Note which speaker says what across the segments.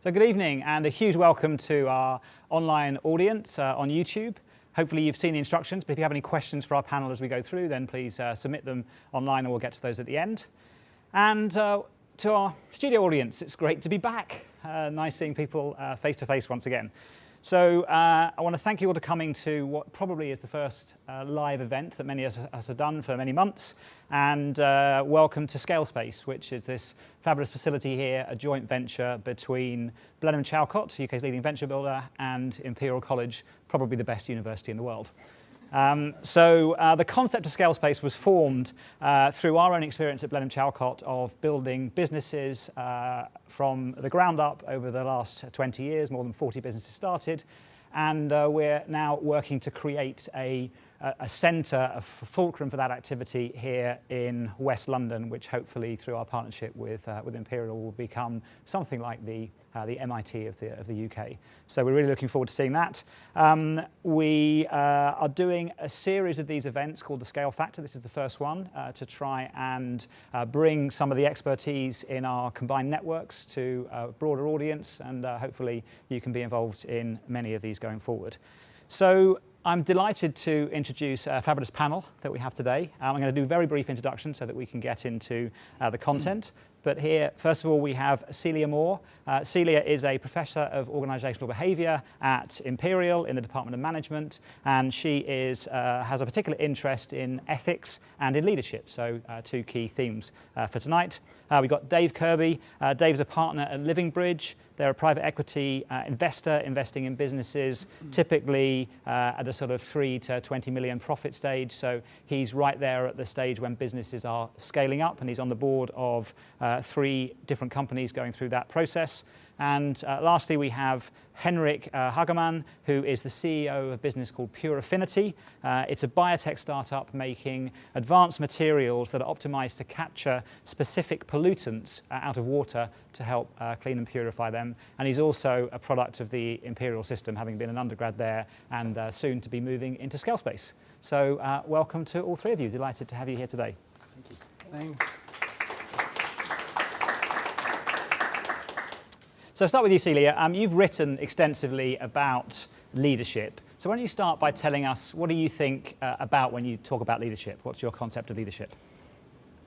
Speaker 1: So good evening and a huge welcome to our online audience on YouTube. Hopefully you've seen the instructions, but if you have any questions for our panel as we go through, then please submit them online and we'll get to those at the end. And to our studio audience, it's great to be back. Nice seeing people face to face once again. So I want to thank you all for coming to what probably is the first live event that many of us have done for many months. And welcome to ScaleSpace, which is this fabulous facility here, a joint venture between Blenheim Chalcot, UK's leading venture builder, and Imperial College, probably the best university in the world. The concept of ScaleSpace was formed through our own experience at Blenheim Chalcot of building businesses from the ground up over the last 20 years, more than 40 businesses started, and we're now working to create a centre, a fulcrum for that activity here in West London, which hopefully through our partnership with Imperial will become something like the MIT of the UK. So we're really looking forward to seeing that. We are doing a series of these events called the Scale Factor. This is the first one to try and bring some of the expertise in our combined networks to a broader audience, and hopefully you can be involved in many of these going forward. So I'm delighted to introduce a fabulous panel that we have today. I'm going to do a very brief introduction so that we can get into the content. But here, first of all, we have Celia Moore. Celia is a professor of organisational behaviour at Imperial in the Department of Management, and she has a particular interest in ethics and in leadership, so two key themes for tonight. We've got Dave Kirby. Dave's a partner at Livingbridge. They're a private equity investor investing in businesses, typically at a sort of 3 to 20 million profit stage. So he's right there at the stage when businesses are scaling up, and he's on the board of 3 different companies going through that process. And lastly, we have Henrik Hagemann, who is the CEO of a business called Puraffinity. It's a biotech startup making advanced materials that are optimized to capture specific pollutants out of water to help clean and purify them. And he's also a product of the Imperial system, having been an undergrad there and soon to be moving into ScaleSpace. So welcome to all 3 of you. Delighted to have you here today.
Speaker 2: Thank you. Thanks.
Speaker 1: So I'll start with you, Celia. You've written extensively about leadership. So why don't you start by telling us, what do you think about when you talk about leadership? What's your concept of leadership?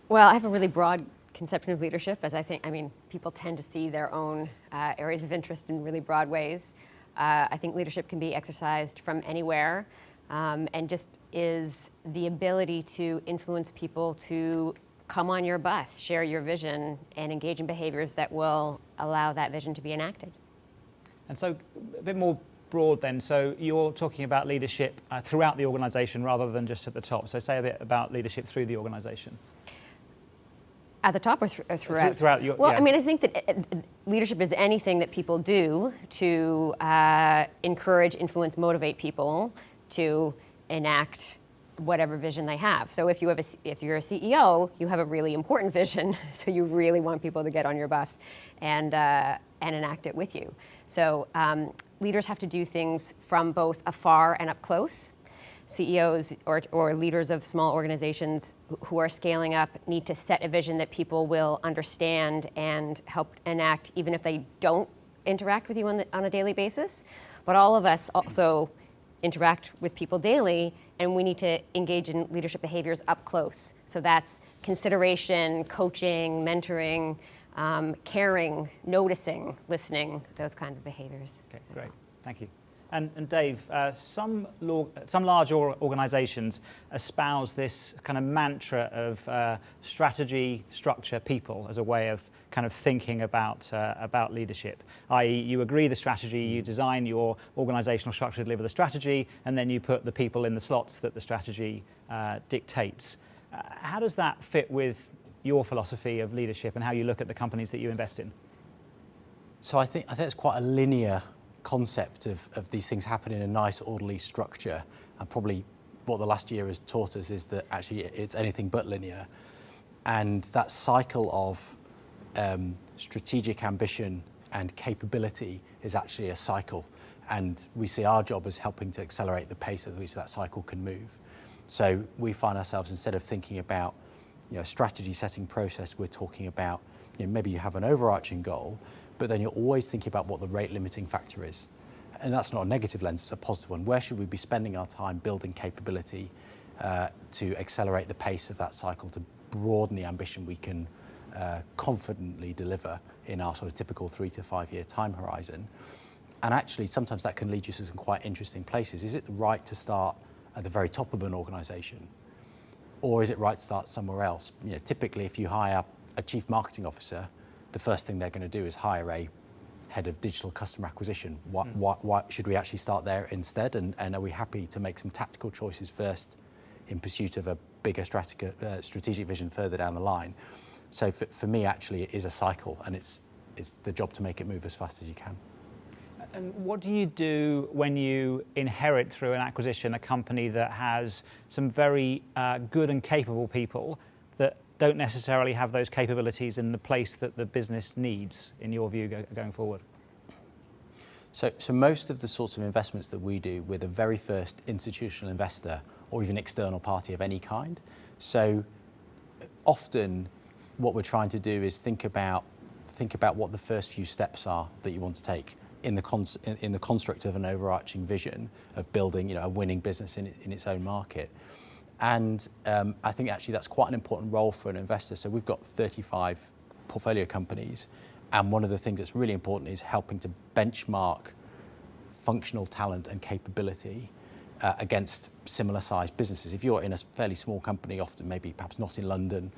Speaker 3: Well, I have a really broad conception of leadership, as I mean, people tend to see their own areas of interest in really broad ways. I think leadership can be exercised from anywhere, and just is the ability to influence people to come on your bus, share your vision, and engage in behaviors that will allow that vision to be enacted. And
Speaker 1: so a bit more broad then, so you're talking about leadership throughout the organisation rather than just at the top. So say a bit about leadership through the organisation.
Speaker 3: At the top or throughout?
Speaker 1: Throughout
Speaker 3: well, yeah. I mean, I think that leadership is anything that people do to encourage, influence, motivate people to enact whatever vision they have. So if you're a CEO, you have a really important vision. So you really want people to get on your bus and enact it with you. So leaders have to do things from both afar and up close. CEOs or leaders of small organizations who are scaling up need to set a vision that people will understand and help enact, even if they don't interact with you on a daily basis. But all of us also interact with people daily, and we need to engage in leadership behaviors up close. So that's consideration, coaching, mentoring, caring, noticing, listening, those kinds of behaviors.
Speaker 1: Okay, great, thank you. And Dave, some large organizations espouse this kind of mantra of strategy, structure, people as a way of kind of thinking about leadership, i.e. you agree the strategy, you design your organizational structure to deliver the strategy, and then you put the people in the slots that the strategy dictates. How does that fit with your philosophy of leadership and how you look at the companies that you invest in?
Speaker 2: So I think it's quite a linear concept of these things happen in a nice orderly structure, and probably what the last year has taught us is that actually it's anything but linear, and that cycle of strategic ambition and capability is actually a cycle, and we see our job as helping to accelerate the pace at which that cycle can move. So we find ourselves, instead of thinking about strategy setting process, we're talking about maybe you have an overarching goal, but then you're always thinking about what the rate limiting factor is. And that's not a negative lens, it's a positive one. Where should we be spending our time building capability to accelerate the pace of that cycle, to broaden the ambition we can confidently deliver in our sort of typical 3 to 5 year time horizon? And actually, sometimes that can lead you to some quite interesting places. Is it right to start at the very top of an organisation? Or is it right to start somewhere else? You know, typically, if you hire a chief marketing officer, the first thing they're going to do is hire a head of digital customer acquisition. Why should we actually start there instead? And are we happy to make some tactical choices first in pursuit of a bigger strategic vision further down the line? So for me, actually, it is a cycle, and it's the job to make it move as fast as you can.
Speaker 1: And what do you do when you inherit through an acquisition a company that has some very good and capable people that don't necessarily have those capabilities in the place that the business needs, in your view, going forward?
Speaker 2: So most of the sorts of investments that we do, we're the very first institutional investor or even external party of any kind. So often what we're trying to do is think about what the first few steps are that you want to take in the construct of an overarching vision of building, you know, a winning business in its own market. And I think actually that's quite an important role for an investor. So we've got 35 portfolio companies, and one of the things that's really important is helping to benchmark functional talent and capability against similar sized businesses. If you're in a fairly small company, often maybe perhaps not in London,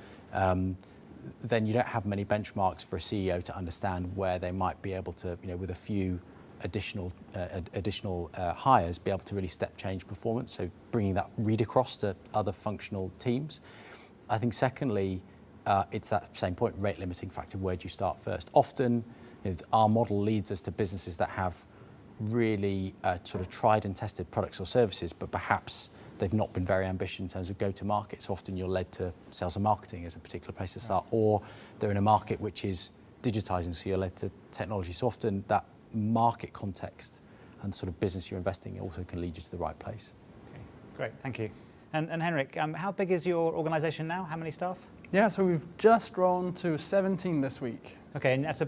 Speaker 2: then you don't have many benchmarks for a CEO to understand where they might be able to, you know, with a few additional hires, be able to really step change performance. So bringing that read across to other functional teams. I think secondly, it's that same point, rate limiting factor. Where do you start first? Often, you know, our model leads us to businesses that have really sort of tried and tested products or services, but perhaps they've not been very ambitious in terms of go-to-market. So often you're led to sales and marketing as a particular place to start, or they're in a market which is digitizing, so you're led to technology. So often that market context and sort of business you're investing in also can lead you to the right place.
Speaker 1: Okay, great, thank you. And Henrik, how big is your organisation now? How many staff?
Speaker 4: Yeah, so we've just grown to 17 this week.
Speaker 1: Okay, and that's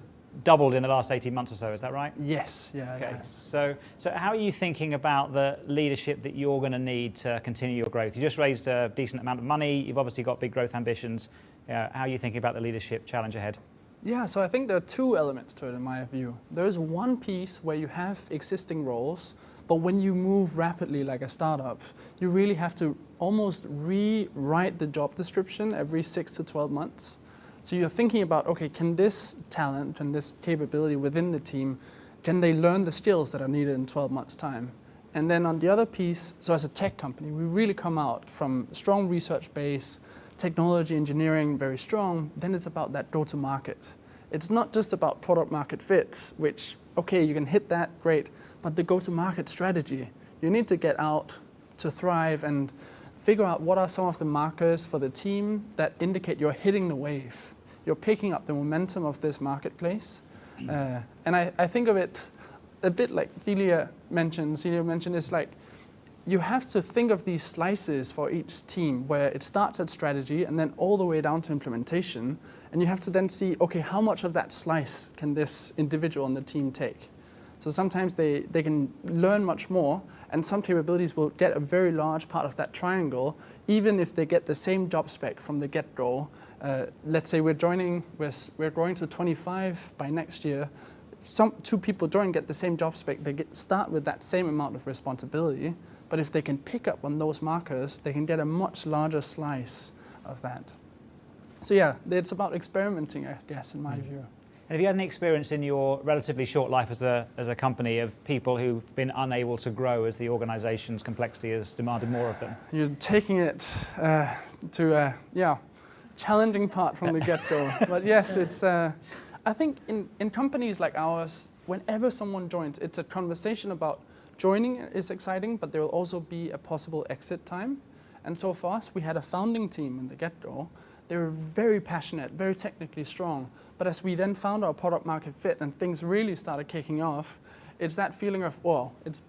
Speaker 1: doubled in the last 18 months or so, is that right?
Speaker 4: Yes, yeah,
Speaker 1: Okay.
Speaker 4: it is.
Speaker 1: So how are you thinking about the leadership that you're going to need to continue your growth? You just raised a decent amount of money. You've obviously got big growth ambitions. How are you thinking about the leadership challenge ahead?
Speaker 4: Yeah, so I think there are two elements to it in my view. There is one piece where you have existing roles, but when you move rapidly like a startup, you really have to almost rewrite the job description every 6 to 12 months. So you're thinking about, okay, can this talent and this capability within the team, can they learn the skills that are needed in 12 months' time? And then on the other piece, so as a tech company, we really come out from strong research base, technology, engineering, very strong. Then it's about that go-to-market. It's not just about product market fit, which, okay, you can hit that, great, but the go-to-market strategy. You need to get out to thrive and figure out what are some of the markers for the team that indicate you're hitting the wave. You're picking up the momentum of this marketplace. And I think of it a bit like Celia mentioned, is like, you have to think of these slices for each team where it starts at strategy and then all the way down to implementation. And you have to then see, okay, how much of that slice can this individual on the team take? So sometimes they can learn much more, and some capabilities will get a very large part of that triangle, even if they get the same job spec from the get-go. Let's say we're growing to 25 by next year. Two people get the same job spec, start with that same amount of responsibility, but if they can pick up on those markers, they can get a much larger slice of that. So yeah, it's about experimenting, I guess, in my view.
Speaker 1: And have you had any experience in your relatively short life as a company of people who've been unable to grow as the organisation's complexity has demanded more of them?
Speaker 4: You're taking it to a challenging part from the get-go. But yes, it's. I think in companies like ours, whenever someone joins, it's a conversation about joining is exciting, but there will also be a possible exit time. And so for us, we had a founding team in the get-go. They were very passionate, very technically strong. But as we then found our product market fit and things really started kicking off, it's that feeling of, well, it's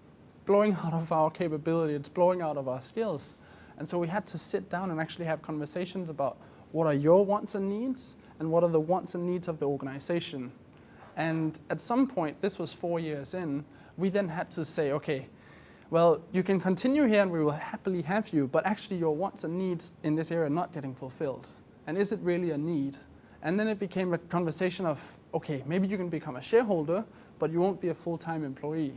Speaker 4: blowing out of our capability, it's blowing out of our skills. And so we had to sit down and actually have conversations about what are your wants and needs and what are the wants and needs of the organization. And at some point, this was 4 years in, we then had to say, okay, well, you can continue here and we will happily have you, but actually your wants and needs in this area are not getting fulfilled. And is it really a need? And then it became a conversation of, okay, maybe you can become a shareholder, but you won't be a full-time employee.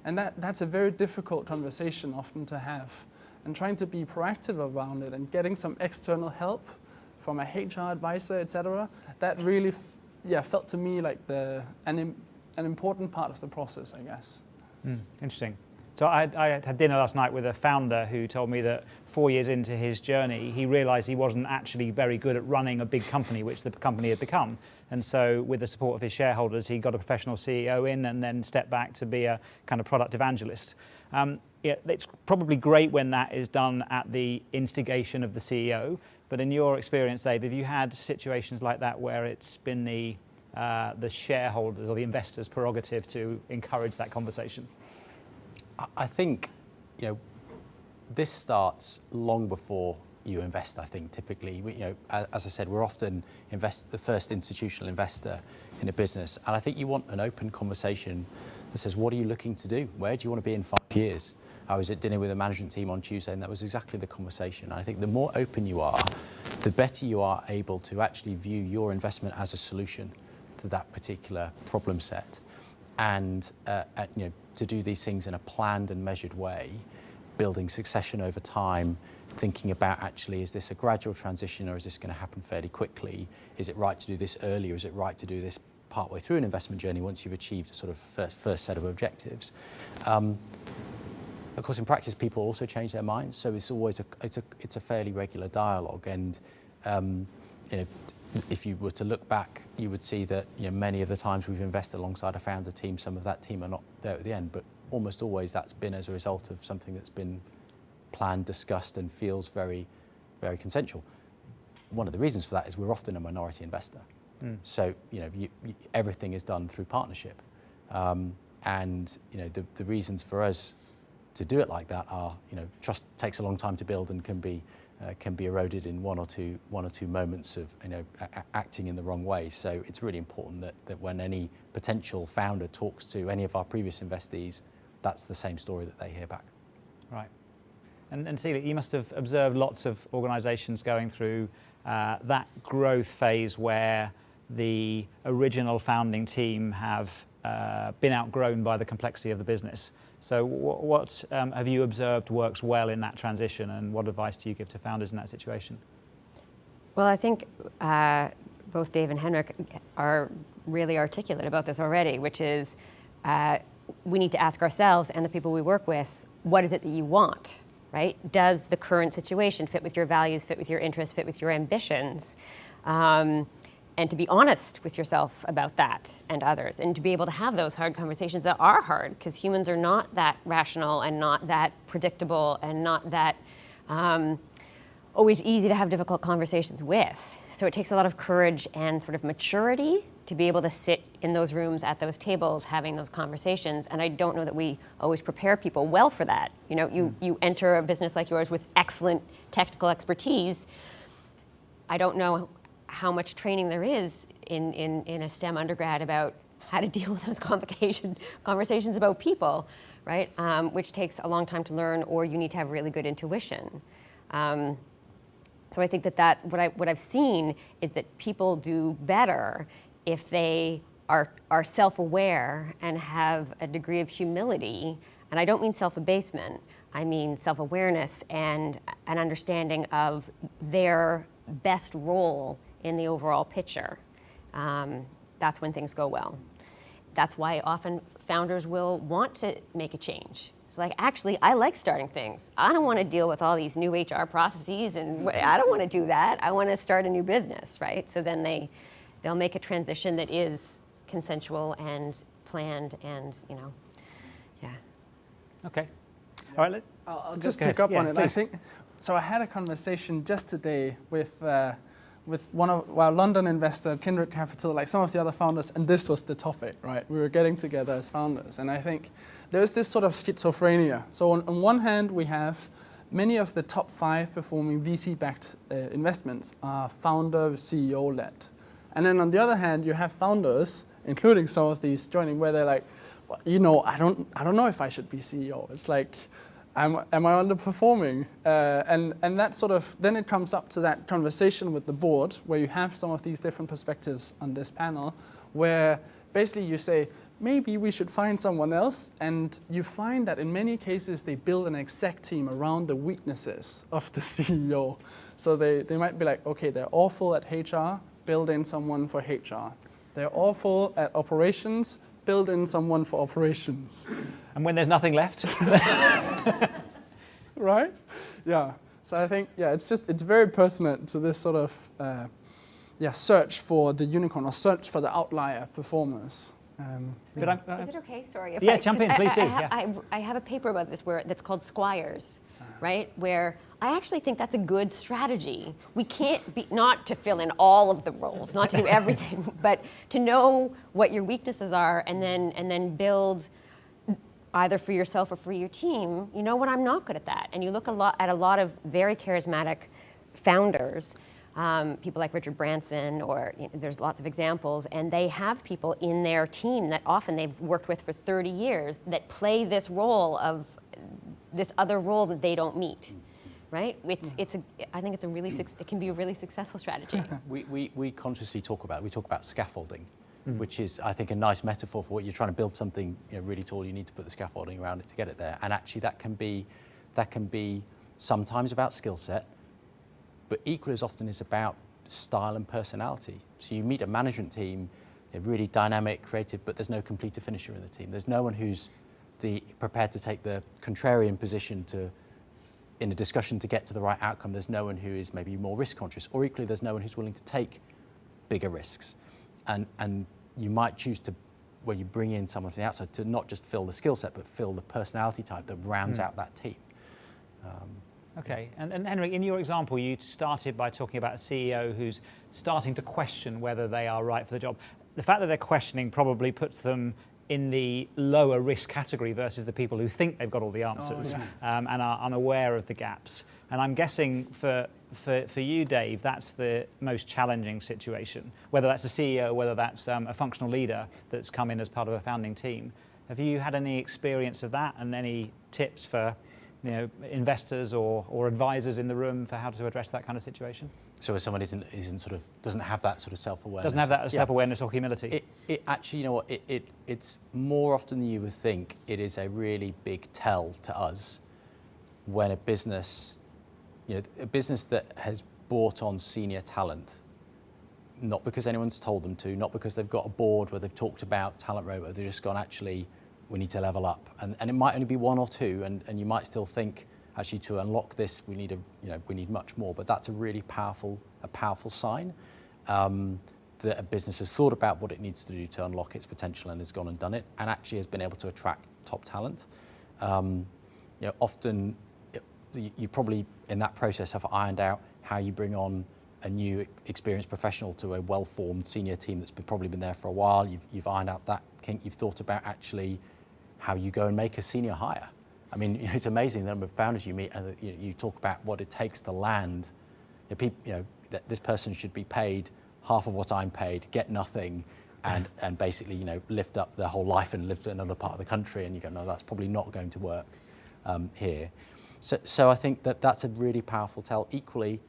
Speaker 4: And that's a very difficult conversation often to have. And trying to be proactive around it and getting some external help from a HR advisor, etc., that really felt to me like an important part of the process, I guess.
Speaker 1: Interesting. So I had dinner last night with a founder who told me that 4 years into his journey, he realized he wasn't actually very good at running a big company, which the company had become. And so with the support of his shareholders, he got a professional CEO in and then stepped back to be a kind of product evangelist. It's probably great when that is done at the instigation of the CEO. But in your experience, Dave, have you had situations like that where it's been the shareholders or the investors' prerogative to encourage that conversation?
Speaker 2: I think, this starts long before you invest. I think typically, as I said, we're often the first institutional investor in a business, and I think you want an open conversation that says, what are you looking to do? Where do you want to be in 5 years? I was at dinner with a management team on Tuesday, and that was exactly the conversation. I think the more open you are, the better you are able to actually view your investment as a solution to that particular problem set, and to do these things in a planned and measured way, building succession over time, thinking about actually, is this a gradual transition or is this going to happen fairly quickly? Is it right to do this early or is it right to do this partway through an investment journey once you've achieved a sort of first set of objectives? Of course, in practice, people also change their minds, so it's always it's a fairly regular dialogue. And if you were to look back, you would see that many of the times we've invested alongside a founder team, some of that team are not there at the end, but almost always that's been as a result of something that's been planned, discussed, and feels very, very consensual. One of the reasons for that is we're often a minority investor, so everything is done through partnership, and the reasons for us to do it like that are trust takes a long time to build and can be eroded in one or two moments of acting in the wrong way. So it's really important that when any potential founder talks to any of our previous investees, that's the same story that they hear back.
Speaker 1: Right. And Celia, you must have observed lots of organisations going through that growth phase where the original founding team have been outgrown by the complexity of the business. So what have you observed works well in that transition, and what advice do you give to founders in that situation?
Speaker 3: Well, I think both Dave and Henrik are really articulate about this already, which is we need to ask ourselves and the people we work with, what is it that you want, right? Does the current situation fit with your values, fit with your interests, fit with your ambitions? And to be honest with yourself about that and others, and to be able to have those hard conversations that are hard, because humans are not that rational and not that predictable and not that always easy to have difficult conversations with. So it takes a lot of courage and sort of maturity to be able to sit in those rooms at those tables having those conversations. And I don't know that we always prepare people well for that. You enter a business like yours with excellent technical expertise. I don't know how much training there is in a STEM undergrad about how to deal with those conversations about people, right? Which takes a long time to learn, or you need to have really good intuition. So I think that what I've seen is that people do better if they are self-aware and have a degree of humility. And I don't mean self-abasement. I mean self-awareness and an understanding of their best role in the overall picture. That's when things go well. That's why often founders will want to make a change. It's like, actually, I like starting things. I don't want to deal with all these new HR processes, and I don't want to do that. I want to start a new business, right? So then they'll make a transition that is consensual and planned, and yeah.
Speaker 1: Okay. All right.
Speaker 4: I'll just pick up on it.
Speaker 1: Please.
Speaker 4: I think so. I had a conversation just today with one of our London investor, Kindred Capital, like some of the other founders, and this was the topic, right? We were getting together as founders, and I think there's this sort of schizophrenia. So on one hand, we have many of the top 5 performing VC-backed investments are founder, CEO-led. And then on the other hand, you have founders including some of these joining, where they're like, well, you know, I don't know if I should be CEO. It's like, am I underperforming? And that sort of, then it comes up to that conversation with the board, where you have some of these different perspectives on this panel, where basically you say, maybe we should find someone else, and you find that in many cases they build an exec team around the weaknesses of the CEO. So they might be like, okay, they're awful at HR, build in someone for HR. They're awful at operations, build in someone for operations.
Speaker 1: And when there's nothing left?
Speaker 4: Right? Yeah. So I think, yeah, it's very pertinent to this sort of search for the unicorn, or search for the outlier performers.
Speaker 3: Is it okay? Sorry.
Speaker 1: Yeah, jump in, please do.
Speaker 3: I have a paper about this that's called Squires, right? Where I actually think that's a good strategy. We can't be, not to fill in all of the roles, not to do everything, but to know what your weaknesses are, and then build either for yourself or for your team. You know what, I'm not good at that. And you look at a lot of very charismatic founders, people like Richard Branson, or there's lots of examples, and they have people in their team that often they've worked with for 30 years that play this role of this other role that they don't meet, right? I think it can be a really successful strategy.
Speaker 2: We consciously talk about scaffolding, which is, I think, a nice metaphor for what you're trying to build something really tall. You need to put the scaffolding around it to get it there, and actually that can be sometimes about skill set, but equally as often is about style and personality. So you meet a management team, they're really dynamic, creative, but there's no completer finisher in the team. There's no one who's prepared to take the contrarian position in a discussion to get to the right outcome. There's no one who is maybe more risk conscious, or equally there's no one who's willing to take bigger risks. And you might choose to, when you bring in someone from the outside, to not just fill the skill set, but fill the personality type that rounds out that team.
Speaker 1: Okay, and Henrik, in your example, you started by talking about a CEO who's starting to question whether they are right for the job. The fact that they're questioning probably puts them in the lower risk category versus the people who think they've got all the answers and are unaware of the gaps. And I'm guessing for you, Dave, that's the most challenging situation, whether that's a CEO, whether that's a functional leader that's come in as part of a founding team. Have you had any experience of that, and any tips for investors or advisors in the room for how to address that kind of situation?
Speaker 2: So if someone doesn't have that sort of self-awareness.
Speaker 1: Doesn't have that self-awareness or humility.
Speaker 2: It actually, it's more often than you would think, it is a really big tell to us when a business that has brought on senior talent, not because anyone's told them to, not because they've got a board where they've talked about talent roadmap, they've just gone, actually, we need to level up. And it might only be one or two, and you might still think, actually, to unlock this, we need much more. But that's a really powerful sign that a business has thought about what it needs to do to unlock its potential and has gone and done it, and actually has been able to attract top talent. Often you probably in that process have ironed out how you bring on a new experienced professional to a well-formed senior team that's probably been there for a while. You've ironed out that kink. You've thought about actually how you go and make a senior hire. I mean, it's amazing the number of founders you meet, and you talk about what it takes to land. That this person should be paid half of what I'm paid, get nothing, and basically lift up their whole life and live to another part of the country. And you go, no, that's probably not going to work here. So I think that's a really powerful tell. Equally,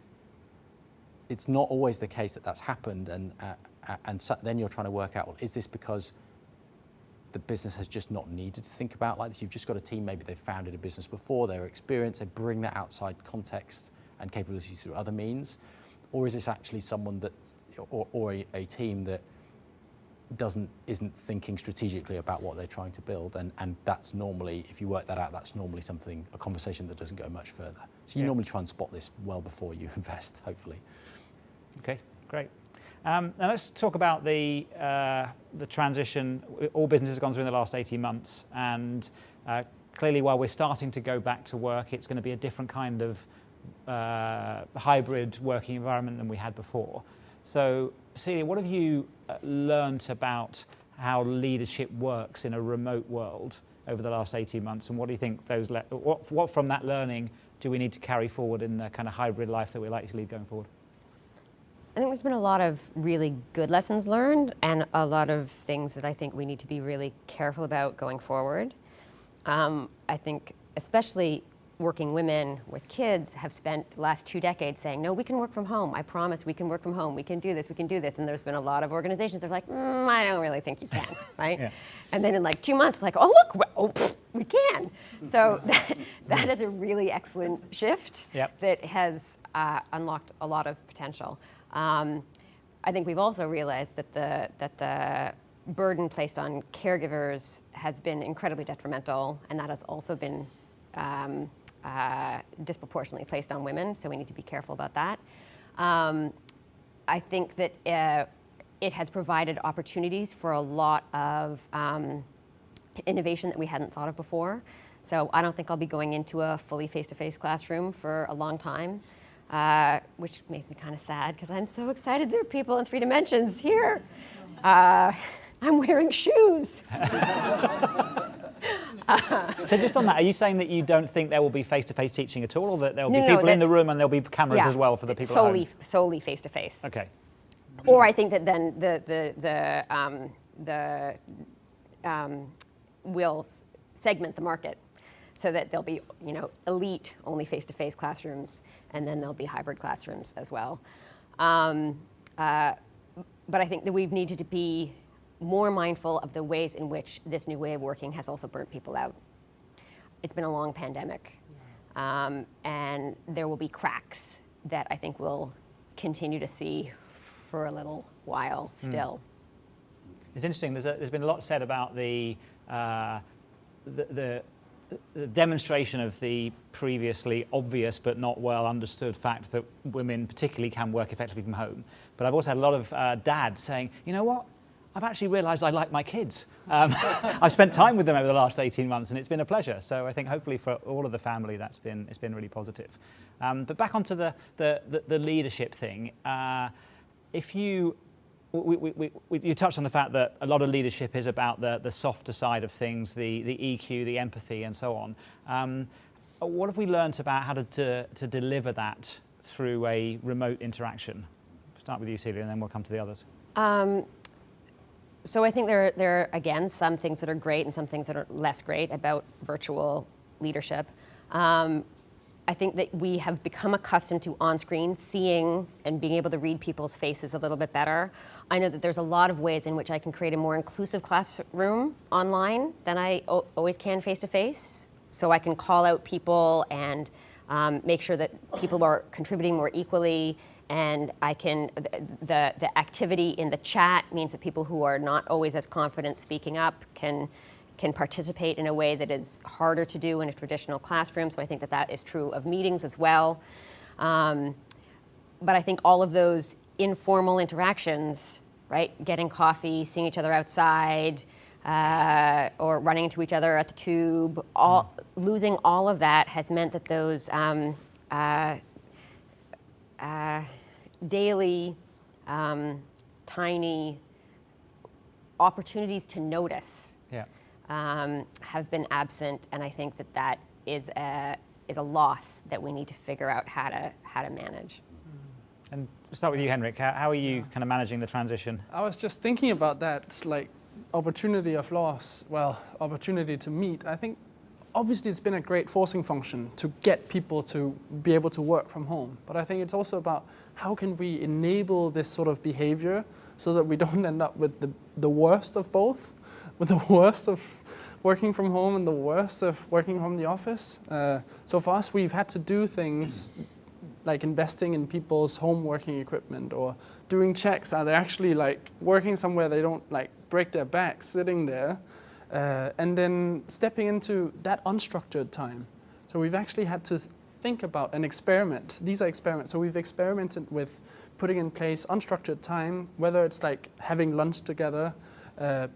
Speaker 2: it's not always the case that that's happened, and so then you're trying to work out, well, is this because the business has just not needed to think about like this? You've just got a team, maybe they've founded a business before, they're experienced, they bring that outside context and capabilities through other means, or is this actually someone that, or a team that isn't thinking strategically about what they're trying to build, and that's normally, if you work that out, that's normally a conversation that doesn't go much further. So you normally try and spot this well before you invest, hopefully.
Speaker 1: Okay, great. Now let's talk about the transition all businesses have gone through in the last 18 months, and clearly while we're starting to go back to work, it's going to be a different kind of hybrid working environment than we had before. So Celia, what have you learned about how leadership works in a remote world over the last 18 months, and what do you think what from that learning do we need to carry forward in the kind of hybrid life that we're likely to lead going forward?
Speaker 3: I think there's been a lot of really good lessons learned and a lot of things that I think we need to be really careful about going forward. I think especially working women with kids have spent the last 2 decades saying, no, we can work from home. I promise we can work from home. We can do this, we can do this. And there's been a lot of organizations that are like, I don't really think you can, right?
Speaker 1: Yeah.
Speaker 3: And then in like 2 months, like, oh, look, we can. So that is a really excellent shift that has unlocked a lot of potential. I think we've also realized that the burden placed on caregivers has been incredibly detrimental, and that has also been disproportionately placed on women, so we need to be careful about that. I think that it has provided opportunities for a lot of innovation that we hadn't thought of before. So I don't think I'll be going into a fully face-to-face classroom for a long time, which makes me kind of sad because I'm so excited there are people in 3 dimensions here. I'm wearing shoes.
Speaker 1: So just on that, are you saying that you don't think there will be face-to-face teaching at all, or that there'll be people in the room and there'll be cameras as well for the people at home?
Speaker 3: Solely face-to-face.
Speaker 1: Okay.
Speaker 3: Or I think that then we'll segment the market so that there'll be, elite only face-to-face classrooms, and then there'll be hybrid classrooms as well. But I think that we've needed to be more mindful of the ways in which this new way of working has also burnt people out. It's been a long pandemic, and there will be cracks that I think we'll continue to see for a little while still.
Speaker 1: It's interesting. There's been a lot said about the demonstration of the previously obvious but not well understood fact that women particularly can work effectively from home. But I've also had a lot of dads saying, you know what? I've actually realised I like my kids. I've spent time with them over the last 18 months, and it's been a pleasure. So I think hopefully for all of the family, it's been really positive. But back onto the leadership thing. If you touched on the fact that a lot of leadership is about the softer side of things, the EQ, the empathy, and so on. What have we learnt about how to deliver that through a remote interaction? Start with you, Celia, and then we'll come to the others.
Speaker 3: So I think there are, again, some things that are great and some things that are less great about virtual leadership. I think that we have become accustomed to on-screen seeing and being able to read people's faces a little bit better. I know that there's a lot of ways in which I can create a more inclusive classroom online than I always can face-to-face. So I can call out people and make sure that people are contributing more equally, and I can, the activity in the chat means that people who are not always as confident speaking up can participate in a way that is harder to do in a traditional classroom. So I think that is true of meetings as well. But I think all of those informal interactions, right? Getting coffee, seeing each other outside, or running into each other at the tube, losing all of that has meant that those daily, tiny opportunities to notice have been absent, and I think that is a loss that we need to figure out how to manage.
Speaker 1: And start with you, Henrik. How are you kind of managing the transition?
Speaker 4: I was just thinking about that, like opportunity of loss, opportunity to meet. I think obviously it's been a great forcing function to get people to be able to work from home. But I think it's also about how can we enable this sort of behavior so that we don't end up with the worst of both, with the worst of working from home and the worst of working from the office. So for us, we've had to do things like investing in people's home working equipment or doing checks. Are they actually like working somewhere they don't like break their back sitting there? And then stepping into that unstructured time. So we've actually had to think about an experiment. These are experiments. So we've experimented with putting in place unstructured time, whether it's like having lunch together,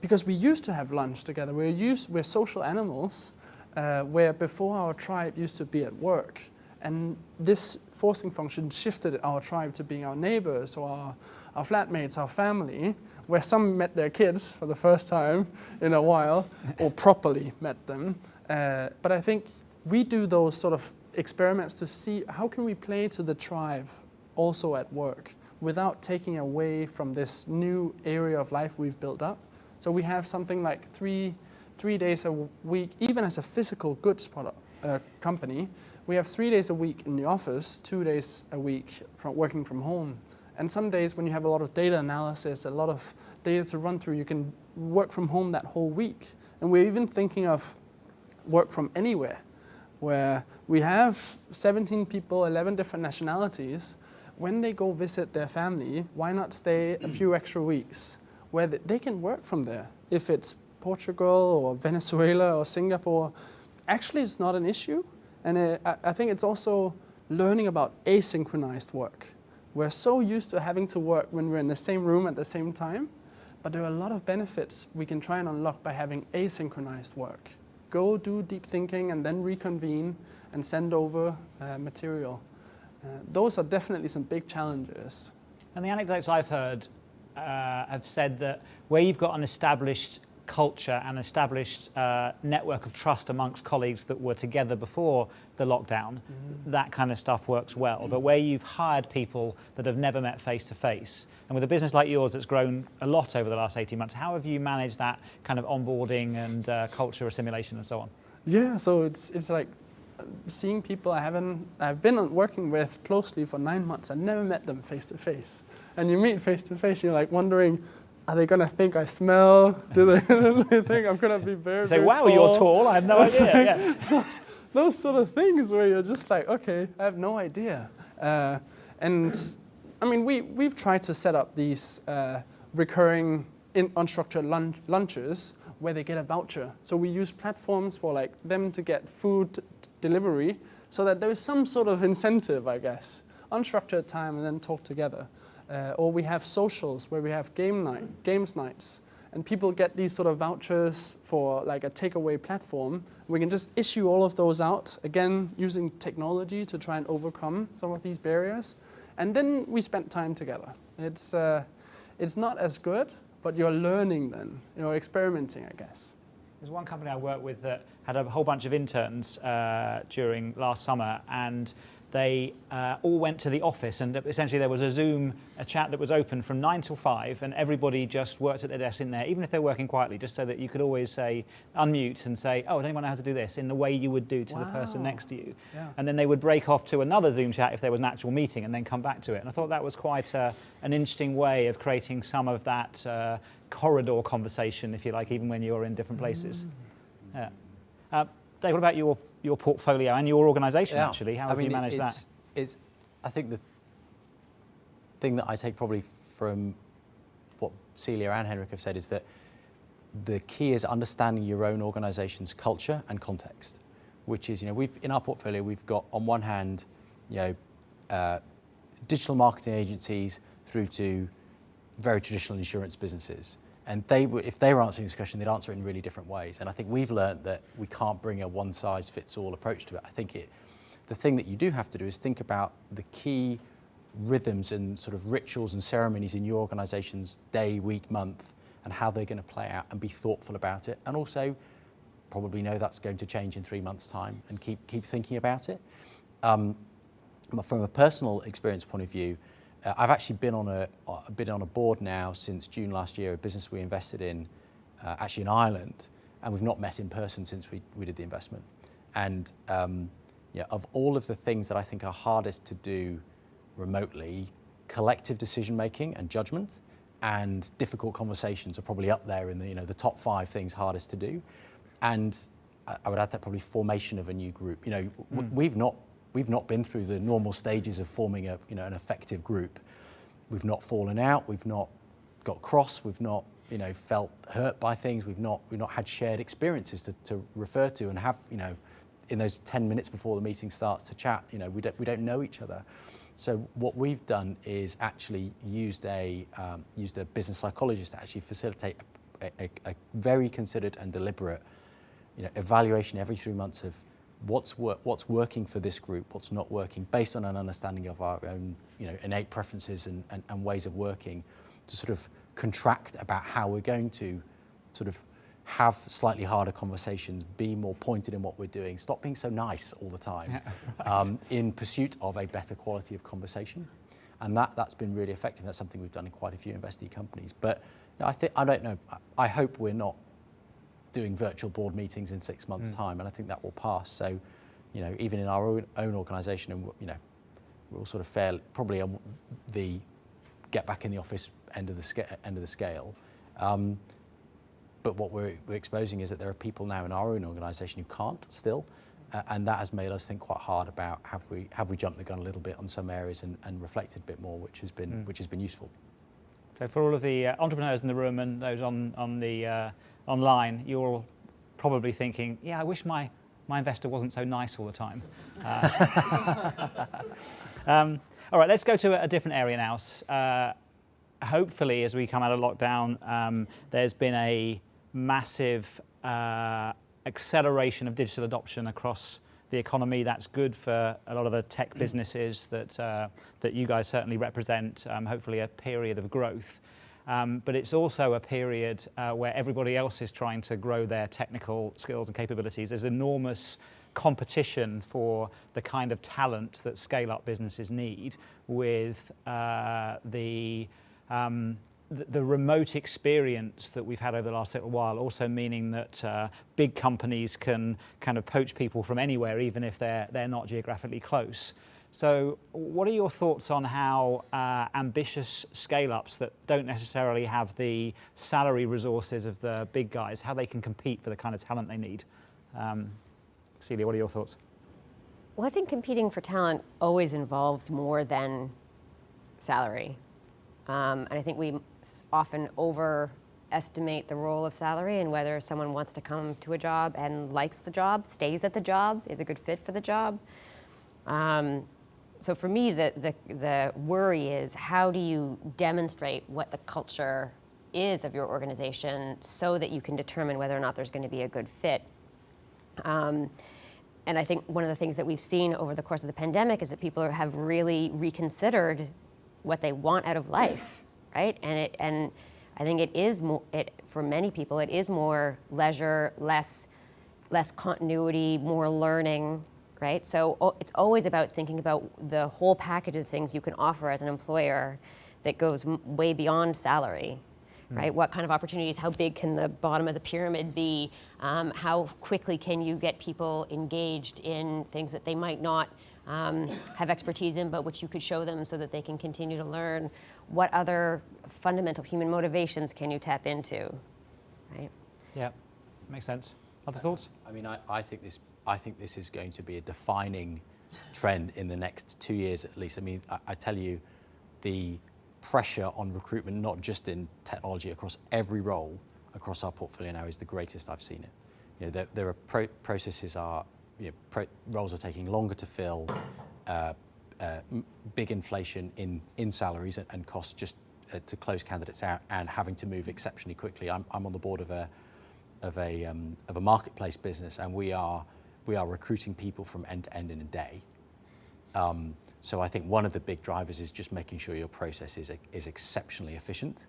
Speaker 4: because we used to have lunch together. We're social animals, where before our tribe used to be at work. And this forcing function shifted our tribe to being our neighbors or our flatmates, our family, where some met their kids for the first time in a while, or properly met them. But I think we do those sort of experiments to see how can we play to the tribe also at work without taking away from this new area of life we've built up. So we have something like three days a week, even as a physical goods product company, we have 3 days a week in the office, 2 days a week from working from home. And some days when you have a lot of data analysis, a lot of data to run through, you can work from home that whole week. And we're even thinking of work from anywhere, where we have 17 people, 11 different nationalities. When they go visit their family, why not stay a few extra weeks where they can work from there? If it's Portugal or Venezuela or Singapore, actually it's not an issue. And I think it's also learning about asynchronized work. We're so used to having to work when we're in the same room at the same time, but there are a lot of benefits we can try and unlock by having asynchronized work. Go do deep thinking and then reconvene and send over material. Those are definitely some big challenges.
Speaker 1: And the anecdotes I've heard have said that where you've got an established culture and established network of trust amongst colleagues that were together before the lockdown, that kind of stuff works well. But where you've hired people that have never met face to face, and with a business like yours that's grown a lot over the last 18 months, how have you managed that kind of onboarding and culture assimilation and so on?
Speaker 4: Yeah, so it's like seeing people I've been working with closely for 9 months. I never met them face to face. And you meet face to face, you're like wondering, are they going to think I smell? Do they think I'm going to be very,
Speaker 1: Say,
Speaker 4: very
Speaker 1: wow,
Speaker 4: tall?
Speaker 1: you're tall. I had no idea. Yeah.
Speaker 4: Those sort of things where you're just like, okay, I have no idea. And I mean, we've tried to set up these recurring unstructured lunches where they get a voucher. So we use platforms for like them to get food delivery so that there is some sort of incentive, I guess. Unstructured time and then talk together. Or we have socials where we have games nights, and people get these sort of vouchers for like a takeaway platform. We can just issue all of those out, again, using technology to try and overcome some of these barriers. And then we spent time together. It's not as good, but you're learning then, you're experimenting, I guess.
Speaker 1: There's one company I worked with that had a whole bunch of interns during last summer, and they all went to the office, and essentially there was a chat that was open from 9 till 5, and everybody just worked at their desk in there, even if they're working quietly, just so that you could always say, unmute and say, oh, does anyone know how to do this, in the way you would do to the person next to you. Yeah. And then they would break off to another Zoom chat if there was an actual meeting, and then come back to it. And I thought that was quite an interesting way of creating some of that corridor conversation, if you like, even when you're in different places. Yeah. Dave, what about your portfolio and your organisation, actually? How have you managed that?
Speaker 2: I think the thing that I take probably from what Celia and Henrik have said is that the key is understanding your own organisation's culture and context, which is, in our portfolio, we've got, on one hand, digital marketing agencies through to very traditional insurance businesses. And if they were answering this question, they'd answer it in really different ways. And I think we've learned that we can't bring a one-size-fits-all approach to it. I think the thing that you do have to do is think about the key rhythms and sort of rituals and ceremonies in your organisation's day, week, month, and how they're going to play out, and be thoughtful about it. And also probably know that's going to change in 3 months' time, and keep thinking about it. From a personal experience point of view, I've actually been on a board now since June last year, a business we invested in, actually in Ireland, and we've not met in person since we did the investment. And of all of the things that I think are hardest to do remotely, collective decision making and judgment and difficult conversations are probably up there in the top 5 things hardest to do. And I would add that probably formation of a new group. We've not been through the normal stages of forming an effective group. We've not fallen out. We've not got cross. We've not felt hurt by things. We've not had shared experiences to refer to and have in those 10 minutes before the meeting starts to chat. We don't know each other. So what we've done is actually used a business psychologist to actually facilitate a very considered and deliberate evaluation every 3 months of what's working for this group, what's not working, based on an understanding of our own innate preferences and ways of working, to sort of contract about how we're going to sort of have slightly harder conversations, be more pointed in what we're doing, stop being so nice all the time, in pursuit of a better quality of conversation. And that's been really effective. That's something we've done in quite a few investee companies. But I don't know. I hope we're not doing virtual board meetings in 6 months' time, and I think that will pass. So, even in our own organisation, and we're all sort of probably on the get back in the office end of the scale. But what we're exposing is that there are people now in our own organisation who can't still, and that has made us think quite hard about have we jumped the gun a little bit on some areas and reflected a bit more, which has been useful.
Speaker 1: So for all of the entrepreneurs in the room and those on the online, you're all probably thinking, yeah, I wish my investor wasn't so nice all the time. All right, let's go to a different area now. Hopefully, as we come out of lockdown, there's been a massive acceleration of digital adoption across the economy. That's good for a lot of the tech businesses that you guys certainly represent. Hopefully, a period of growth. But it's also a period where everybody else is trying to grow their technical skills and capabilities. There's enormous competition for the kind of talent that scale-up businesses need, with the remote experience that we've had over the last little while also meaning that big companies can kind of poach people from anywhere, even if they're not geographically close. So what are your thoughts on how ambitious scale-ups that don't necessarily have the salary resources of the big guys, how they can compete for the kind of talent they need? Celia, what are your thoughts?
Speaker 3: Well, I think competing for talent always involves more than salary. And I think we often overestimate the role of salary and whether someone wants to come to a job and likes the job, stays at the job, is a good fit for the job. So for me, the worry is, how do you demonstrate what the culture is of your organization so that you can determine whether or not there's going to be a good fit? And I think one of the things that we've seen over the course of the pandemic is that people have really reconsidered what they want out of life, right? And I think it is more, for many people, it is more leisure, less continuity, more learning, right? So it's always about thinking about the whole package of things you can offer as an employer that goes way beyond salary. Right? What kind of opportunities, how big can the bottom of the pyramid be? How quickly can you get people engaged in things that they might not have expertise in, but which you could show them so that they can continue to learn? What other fundamental human motivations can you tap into? Right?
Speaker 1: Yeah, makes sense. Other thoughts?
Speaker 2: I mean, I think this is going to be a defining trend in the next 2 years at least. I mean, I tell you, the pressure on recruitment, not just in technology, across every role across our portfolio now, is the greatest I've seen it. There are processes roles are taking longer to fill, big inflation in salaries and costs just to close candidates out, and having to move exceptionally quickly. I'm on the board of a marketplace business, and we are recruiting people from end to end in a day. So I think one of the big drivers is just making sure your process is exceptionally efficient,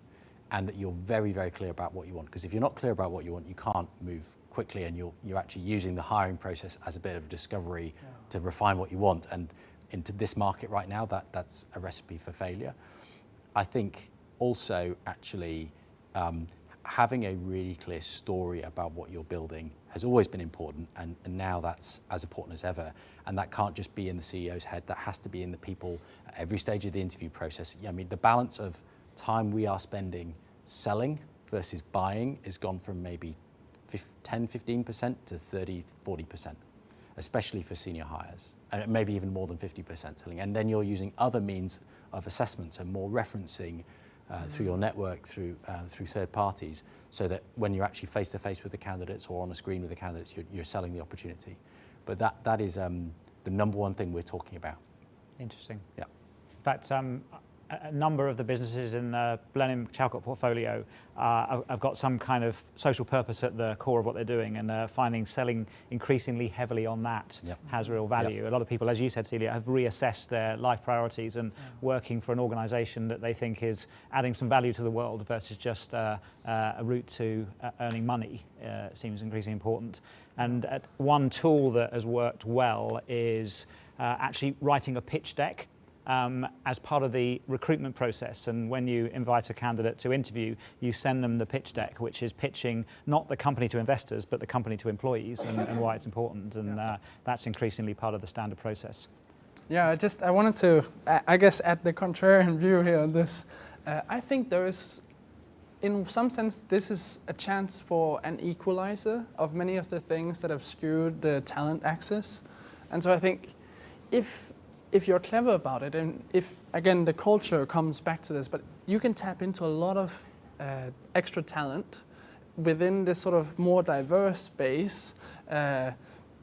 Speaker 2: and that you're very, very clear about what you want. Because if you're not clear about what you want, you can't move quickly, and you're actually using the hiring process as a bit of a discovery to refine what you want. And into this market right now, that's a recipe for failure. I think also actually having a really clear story about what you're building has always been important, and now that's as important as ever. And that can't just be in the CEO's head, that has to be in the people at every stage of the interview process. I mean, the balance of time we are spending selling versus buying has gone from maybe 10-15% to 30-40%, especially for senior hires, and maybe even more than 50% selling. And then you're using other means of assessment, so more referencing through your network, through third parties, so that when you're actually face-to-face with the candidates or on a screen with the candidates, you're selling the opportunity. But that is the number one thing we're talking about.
Speaker 1: Interesting.
Speaker 2: Yeah.
Speaker 1: In fact, a number of the businesses in the Blenheim Chalcot portfolio have got some kind of social purpose at the core of what they're doing, and finding selling increasingly heavily on that has real value. A lot of people, as you said, Celia, have reassessed their life priorities and working for an organisation that they think is adding some value to the world versus just a route to earning money seems increasingly important. And one tool that has worked well is actually writing a pitch deck as part of the recruitment process. And when you invite a candidate to interview, you send them the pitch deck, which is pitching not the company to investors, but the company to employees and why it's important. And that's increasingly part of the standard process.
Speaker 4: Yeah, I wanted to, I guess, add the contrarian view here on this. I think there is, in some sense, this is a chance for an equalizer of many of the things that have skewed the talent axis. And so I think if you're clever about it, and if, again, the culture comes back to this, but you can tap into a lot of extra talent within this sort of more diverse space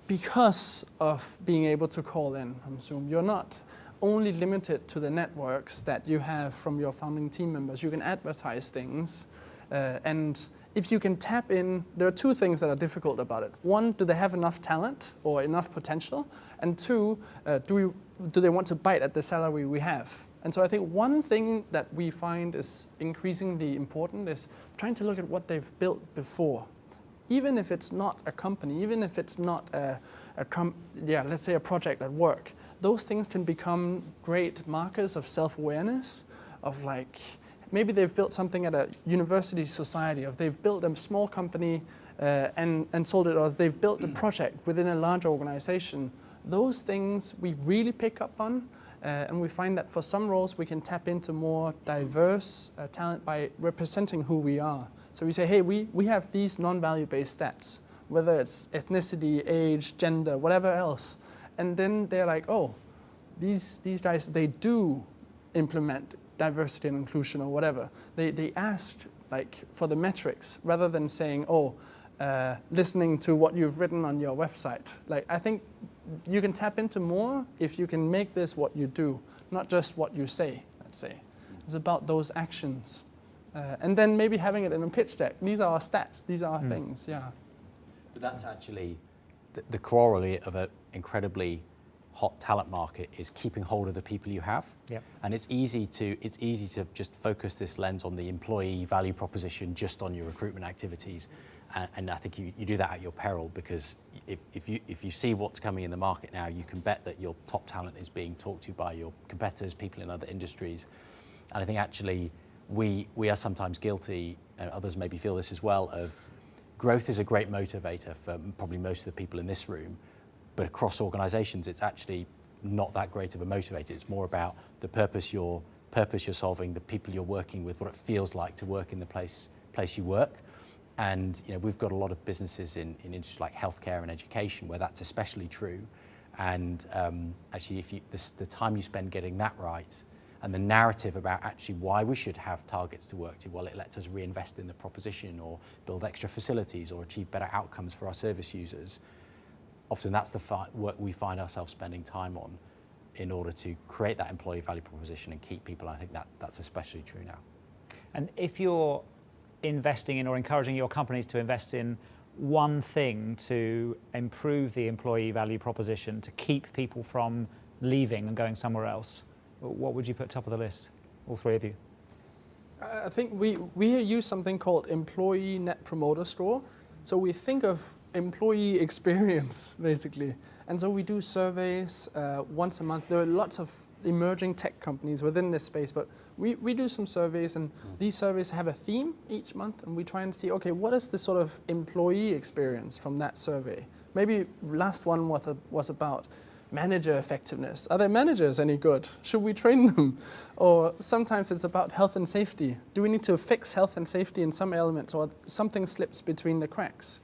Speaker 4: because of being able to call in from Zoom. You're not only limited to the networks that you have from your founding team members. You can advertise things, and if you can tap in, there are two things that are difficult about it. One, do they have enough talent or enough potential? And two, do they want to bite at the salary we have? And so I think one thing that we find is increasingly important is trying to look at what they've built before. Even if it's not a company, even if it's not let's say a project at work, those things can become great markers of self-awareness, of like, maybe they've built something at a university society, or they've built a small company and sold it, or they've built a project within a large organization. Those things we really pick up on, and we find that for some roles we can tap into more diverse talent by representing who we are. So we say, hey, we have these non-value-based stats, whether it's ethnicity, age, gender, whatever else. And then they're like, oh, these guys, they do implement diversity and inclusion or whatever. They asked like for the metrics rather than saying, listening to what you've written on your website. Like, I think you can tap into more if you can make this what you do, not just what you say, let's say. It's about those actions. And then maybe having it in a pitch deck. These are our stats, these are our things, yeah.
Speaker 2: But that's actually the corollary of an incredibly hot talent market is keeping hold of the people you have.
Speaker 1: Yep.
Speaker 2: And it's easy to just focus this lens on the employee value proposition just on your recruitment activities. And I think you do that at your peril, because if you see what's coming in the market now, you can bet that your top talent is being talked to by your competitors, people in other industries. And I think actually we are sometimes guilty, and others maybe feel this as well, of growth is a great motivator for probably most of the people in this room, but across organizations it's actually not that great of a motivator. It's more about the purpose you're solving, the people you're working with, what it feels like to work in the place you work. And we've got a lot of businesses in industries like healthcare and education where that's especially true. And actually, if the time you spend getting that right, and the narrative about actually why we should have targets to work to, well, it lets us reinvest in the proposition or build extra facilities or achieve better outcomes for our service users. Often that's the work we find ourselves spending time on in order to create that employee value proposition and keep people. I think that's especially true now.
Speaker 1: And if you're investing in or encouraging your companies to invest in one thing to improve the employee value proposition, to keep people from leaving and going somewhere else, what would you put top of the list, all three of you?
Speaker 4: I think we use something called employee net promoter score. So we think of employee experience, basically. And so we do surveys once a month. There are lots of emerging tech companies within this space, but we do some surveys, and these surveys have a theme each month, and we try and see, okay, what is the sort of employee experience from that survey? Maybe last one was about manager effectiveness. Are their managers any good? Should we train them? Or sometimes it's about health and safety. Do we need to fix health and safety in some elements, or something slips between the cracks?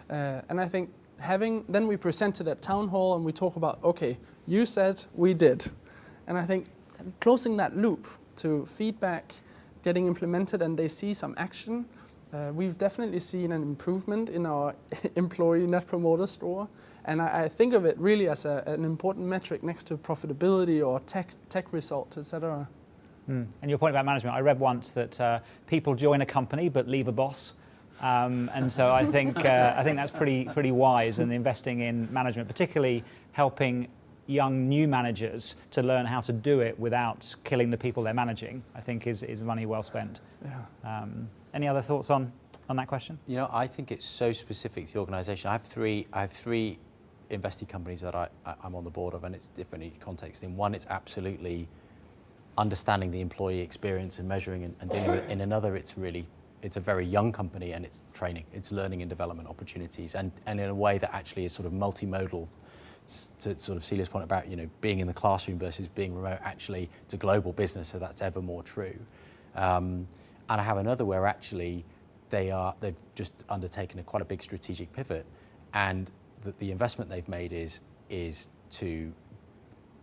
Speaker 4: And I think then we present it at town hall and we talk about, okay, you said, we did. And I think closing that loop to feedback, getting implemented, and they see some action, we've definitely seen an improvement in our employee net promoter score. And I think of it really as an important metric next to profitability or tech results, etc.
Speaker 1: And your point about management, I read once that people join a company but leave a boss. And so I think that's pretty wise, and investing in management, particularly helping young new managers to learn how to do it without killing the people they're managing, I think is money well spent.
Speaker 4: Yeah.
Speaker 1: Any other thoughts on that question?
Speaker 2: I think it's so specific to the organisation. I have three invested companies that I'm on the board of, and it's different in each context. In one, it's absolutely understanding the employee experience and measuring and dealing with it. In another, it's a very young company, and it's training, it's learning and development opportunities, and in a way that actually is sort of multimodal. To sort of Celia's point about being in the classroom versus being remote, actually it's a global business, so that's ever more true. And I have another where actually they've just undertaken quite a big strategic pivot, and the investment they've made is to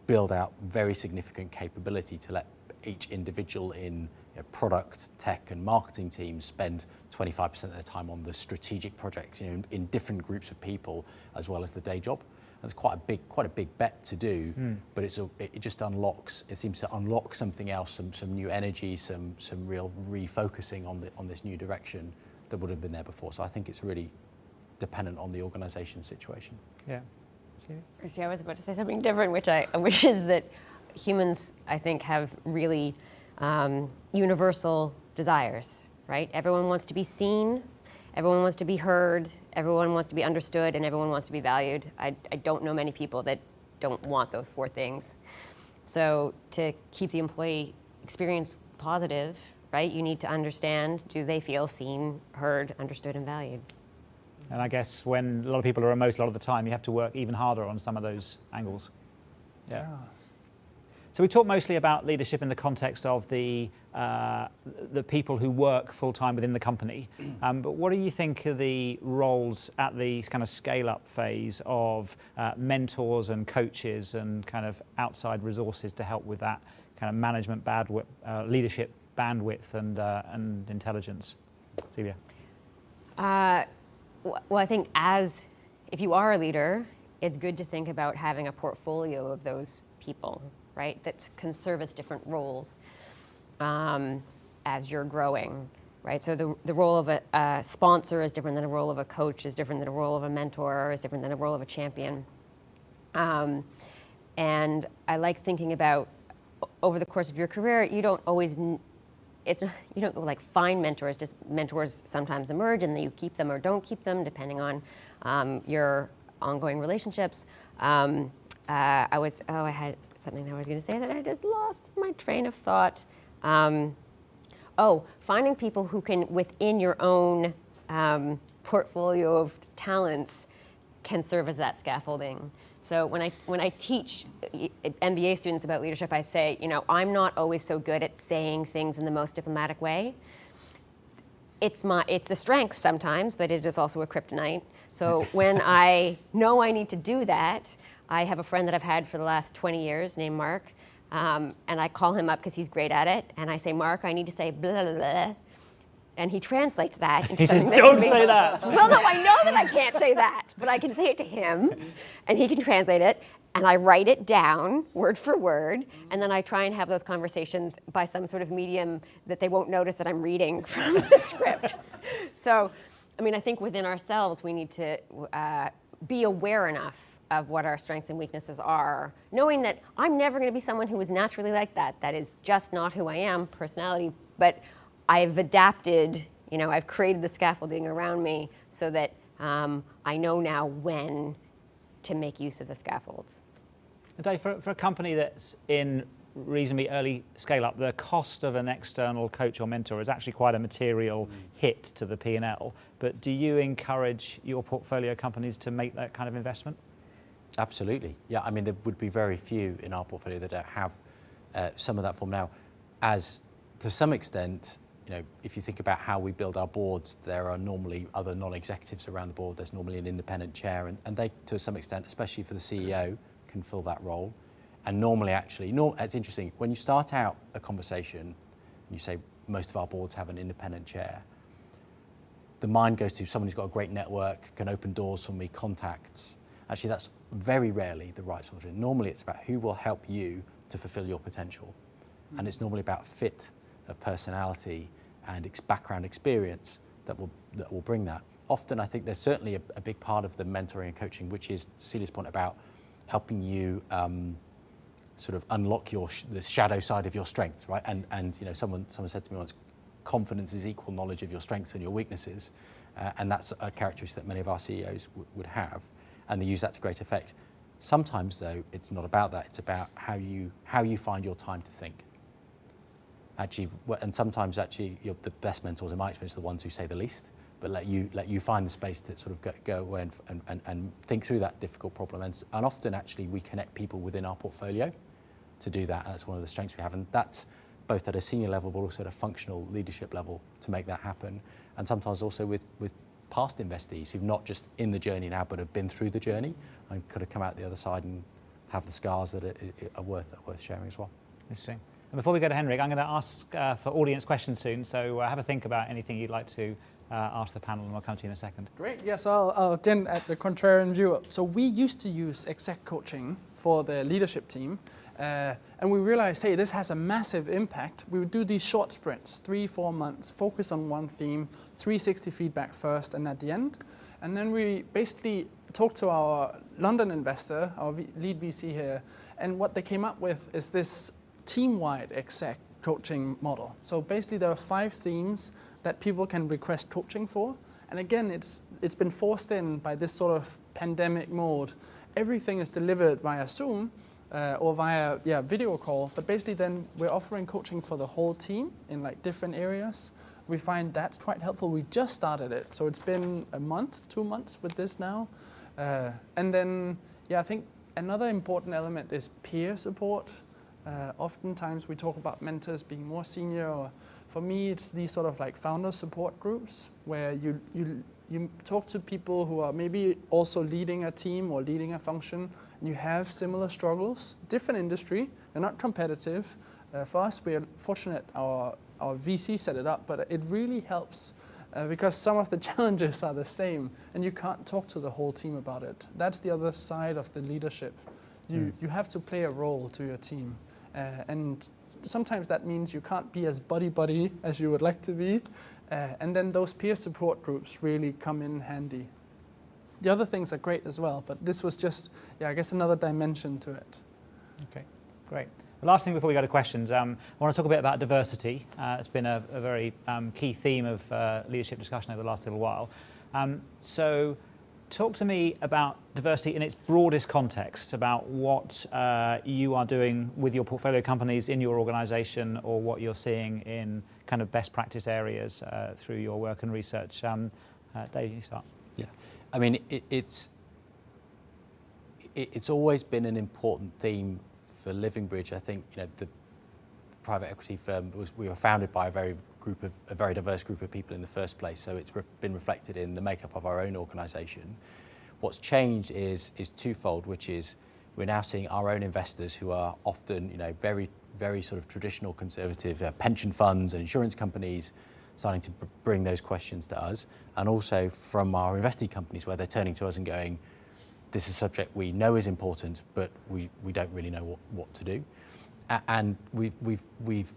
Speaker 2: build out very significant capability to let each individual in product, tech and marketing teams spend 25% of their time on the strategic projects, in different groups of people, as well as the day job. That's quite a big bet to do, but it just seems to unlock something else, some new energy, some real refocusing on this new direction that would have been there before. So I think it's really dependent on the organisation situation.
Speaker 1: Yeah.
Speaker 3: See, I was about to say something different, which is that humans, I think, have really universal desires, right? Everyone wants to be seen, everyone wants to be heard, everyone wants to be understood, and everyone wants to be valued. I don't know many people that don't want those four things. So to keep the employee experience positive, right, you need to understand, do they feel seen, heard, understood, and valued?
Speaker 1: And I guess when a lot of people are remote a lot of the time, you have to work even harder on some of those angles.
Speaker 4: Yeah.
Speaker 1: So we talk mostly about leadership in the context of the people who work full-time within the company. But what do you think are the roles at the kind of scale-up phase of mentors and coaches and kind of outside resources to help with that kind of management leadership bandwidth and intelligence? Celia?
Speaker 3: Well, I think if you are a leader, it's good to think about having a portfolio of those people, right, that can service different roles as you're growing, right? So the role of a sponsor is different than the role of a coach, is different than the role of a mentor, is different than the role of a champion. And I like thinking about over the course of your career, you don't always you don't like find mentors, just mentors sometimes emerge and then you keep them or don't keep them depending on your ongoing relationships. I had something that I was going to say that I just lost my train of thought. Finding people who can, within your own portfolio of talents, can serve as that scaffolding. So when I teach MBA students about leadership, I say, I'm not always so good at saying things in the most diplomatic way. It's a strength sometimes, but it is also a kryptonite. So when I know I need to do that, I have a friend that I've had for the last 20 years named Mark, and I call him up because he's great at it, and I say, Mark, I need to say blah, blah, blah. And he translates that into something that
Speaker 1: don't say that.
Speaker 3: Well, no, I know that I can't say that, but I can say it to him, and he can translate it, and I write it down word for word, and then I try and have those conversations by some sort of medium that they won't notice that I'm reading from the script. So, I think within ourselves, we need to be aware enough of what our strengths and weaknesses are, knowing that I'm never going to be someone who is naturally like that. That is just not who I am, personality, but I've adapted, I've created the scaffolding around me so that I know now when to make use of the scaffolds.
Speaker 1: Dave, for a company that's in reasonably early scale up, the cost of an external coach or mentor is actually quite a material hit to the P&L. But do you encourage your portfolio companies to make that kind of investment?
Speaker 2: Absolutely. Yeah, there would be very few in our portfolio that don't have some of that form now. As to some extent, if you think about how we build our boards, there are normally other non-executives around the board. There's normally an independent chair, and they, to some extent, especially for the CEO, can fill that role. And normally, it's interesting, when you start out a conversation, and you say most of our boards have an independent chair, the mind goes to someone who's got a great network, can open doors for me, contacts. Actually, that's very rarely the right sort of thing. Normally, it's about who will help you to fulfill your potential. And it's normally about fit of personality and background experience that will bring that. Often, I think there's certainly a big part of the mentoring and coaching, which is Celia's point about helping you sort of unlock the shadow side of your strengths, right? And someone said to me once, confidence is equal knowledge of your strengths and your weaknesses, and that's a characteristic that many of our CEOs would have, and they use that to great effect. Sometimes, though, it's not about that. It's about how you find your time to think. actually, and sometimes actually the best mentors in my experience are the ones who say the least, but let you find the space to sort of go away and think through that difficult problem. And often actually we connect people within our portfolio to do that. That's one of the strengths we have, and that's both at a senior level but also at a functional leadership level to make that happen. And sometimes also with past investees who've not just in the journey now but have been through the journey and could have come out the other side and have the scars that are worth sharing as well.
Speaker 1: Interesting. And before we go to Henrik, I'm going to ask for audience questions soon, so have a think about anything you'd like to ask the panel, and I'll come to you in a second.
Speaker 4: Great. Yes, I'll again at the contrarian view. So we used to use exec coaching for the leadership team, and we realized, hey, this has a massive impact. We would do these short sprints, 3-4 months, focus on one theme, 360 feedback first and at the end. And then we basically talked to our London investor, our lead VC here, and what they came up with is this team-wide exec coaching model. So basically there are 5 themes that people can request coaching for. And again, it's been forced in by this sort of pandemic mode. Everything is delivered via Zoom or via video call, but basically then we're offering coaching for the whole team in like different areas. We find that's quite helpful. We just started it, so it's been a month, 2 months with this now. And then, I think another important element is peer support. Oftentimes we talk about mentors being more senior, or for me it's these sort of like founder support groups where you talk to people who are maybe also leading a team or leading a function, and you have similar struggles, different industry, they're not competitive. For us, we're fortunate our VC set it up, but it really helps because some of the challenges are the same and you can't talk to the whole team about it. That's the other side of the leadership. You have to play a role to your team. And sometimes that means you can't be as buddy-buddy as you would like to be. And then those peer support groups really come in handy. The other things are great as well, but this was just, I guess another dimension to it.
Speaker 1: Okay, great. The last thing before we go to questions, I want to talk a bit about diversity. It's been a very key theme of leadership discussion over the last little while. So talk to me about diversity in its broadest context, about what you are doing with your portfolio companies in your organisation, or what you're seeing in kind of best practice areas through your work and research. Dave, you start.
Speaker 2: Yeah, I mean, it's always been an important theme for Livingbridge. I think the private equity firm we were founded by a very diverse group of people in the first place. So it's been reflected in the makeup of our own organisation. What's changed is twofold, which is we're now seeing our own investors who are often very very sort of traditional conservative pension funds and insurance companies starting to bring those questions to us, and also from our investee companies where they're turning to us and going, this is a subject we know is important, but we don't really know what to do. And we've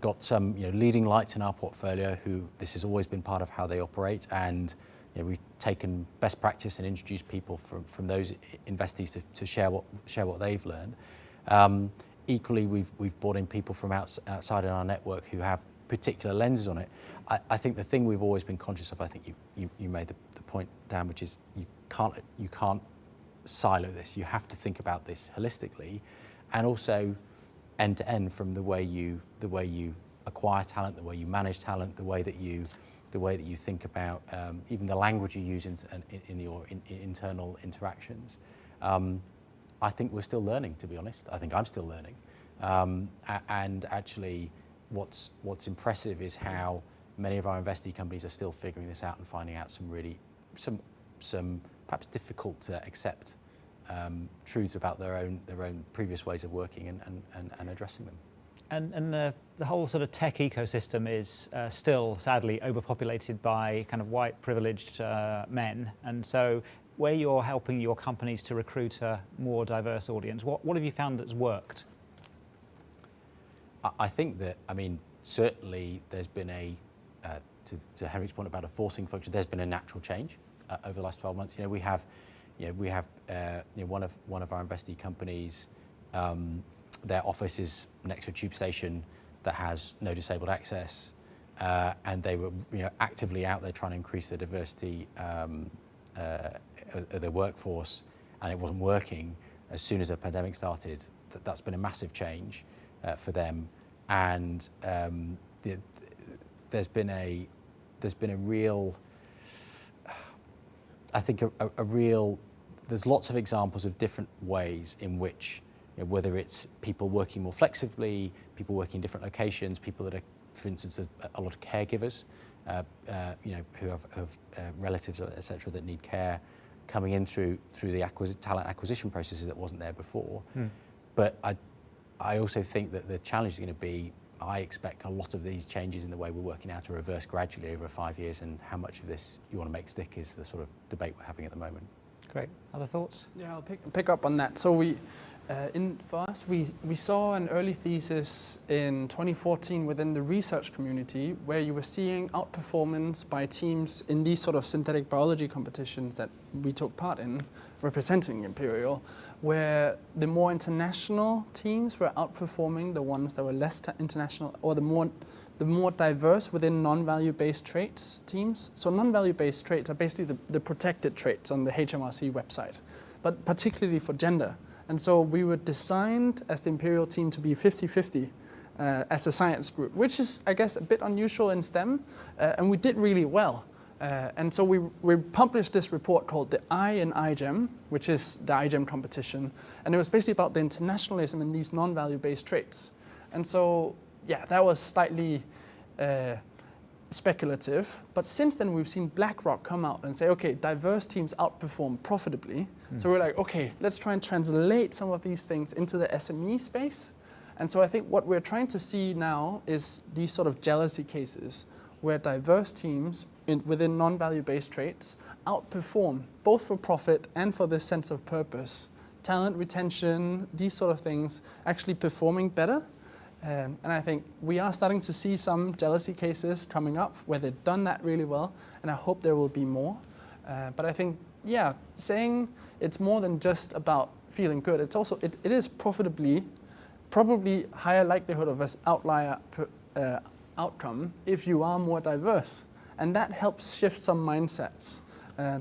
Speaker 2: got some leading lights in our portfolio who this has always been part of how they operate, and we've taken best practice and introduced people from those investees to share what they've learned. Equally, we've brought in people from outside in our network who have particular lenses on it. I think the thing we've always been conscious of, I think you made the point, Dan, which is you can't silo this. You have to think about this holistically, and also end to end, from the way you acquire talent, the way you manage talent, the way that you think about even the language you use in your internal interactions. I think we're still learning, to be honest. I think I'm still learning, and actually, what's impressive is how many of our investee companies are still figuring this out and finding out some perhaps difficult to accept truths about their own previous ways of working and addressing them.
Speaker 1: And the whole sort of tech ecosystem is still sadly overpopulated by kind of white privileged men, and so where you're helping your companies to recruit a more diverse audience, what have you found that's worked?
Speaker 2: I think that, certainly there's been to Henrik's point about a forcing function, there's been a natural change over the last 12 months. We have one of our investee companies, their office is next to a tube station that has no disabled access, and they were actively out there trying to increase the diversity of their workforce, and it wasn't working. As soon as the pandemic started, that's been a massive change for them. and there's been a real, I think a real, there's lots of examples of different ways in which, whether it's people working more flexibly, people working in different locations, people that are, for instance, a lot of caregivers, who have relatives, etc., that need care, coming in through the talent acquisition processes that wasn't there before. But I also think that the challenge is going to be, I expect a lot of these changes in the way we're working now to reverse gradually over 5 years, and how much of this you want to make stick is the sort of debate we're having at the moment.
Speaker 1: Great. Other thoughts?
Speaker 4: Yeah, I'll pick up on that. So for us, we saw an early thesis in 2014 within the research community where you were seeing outperformance by teams in these sort of synthetic biology competitions that we took part in, representing Imperial, where the more international teams were outperforming the ones that were less international, or the more diverse within non-value-based traits teams. So non-value-based traits are basically the protected traits on the HMRC website, but particularly for gender. And so we were designed as the Imperial team to be 50-50 as a science group, which is, I guess, a bit unusual in STEM, and we did really well. And so we published this report called the I in iGEM, which is the iGEM competition, and it was basically about the internationalism in these non-value-based traits. And so, yeah, that was slightly speculative, but since then we've seen BlackRock come out and say, okay, diverse teams outperform profitably. So we're like, okay, let's try and translate some of these things into the SME space. And so I think what we're trying to see now is these sort of jealousy cases where diverse teams within non-value-based traits outperform, both for profit and for this sense of purpose. Talent retention, these sort of things, actually performing better. And I think we are starting to see some jealousy cases coming up where they've done that really well, and I hope there will be more. But I think, yeah, saying it's more than just about feeling good. It's also, it is probably higher likelihood of an outlier outcome if you are more diverse. And that helps shift some mindsets.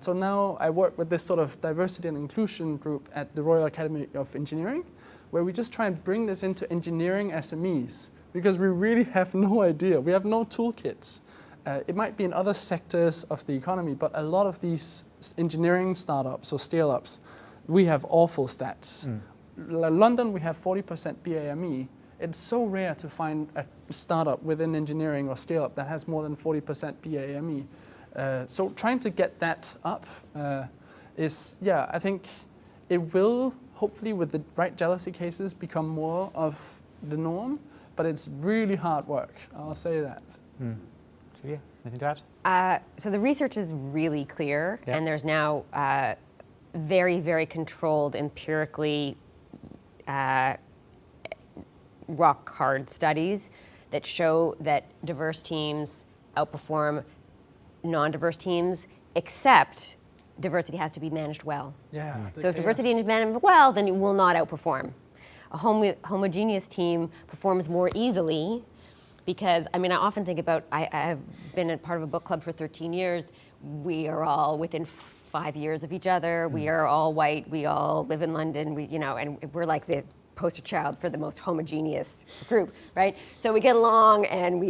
Speaker 4: So now I work with this sort of diversity and inclusion group at the Royal Academy of Engineering, where we just try and bring this into engineering SMEs, because we really have no idea. We have no toolkits. It might be in other sectors of the economy, but a lot of these engineering startups or scale-ups, we have awful stats. London, we have 40% BAME. It's so rare to find a startup within engineering or scale-up that has more than 40% BAME. So trying to get that up is, yeah, I think it will, hopefully with the right jealousy cases, become more of the norm, but it's really hard work, I'll say that.
Speaker 1: Celia, anything to add?
Speaker 3: So the research is really clear, and there's now very, very controlled, empirically rock-hard studies that show that diverse teams outperform non-diverse teams, except diversity has to be managed well.
Speaker 4: Yeah.
Speaker 3: So if diversity is managed well, then it will not outperform. A homogeneous team performs more easily because, I mean, I often think about, I've been a part of a book club for 13 years. We are all within 5 years of each other. We are all white. We all live in London. And we're like the poster child for the most homogeneous group, right? So we get along, and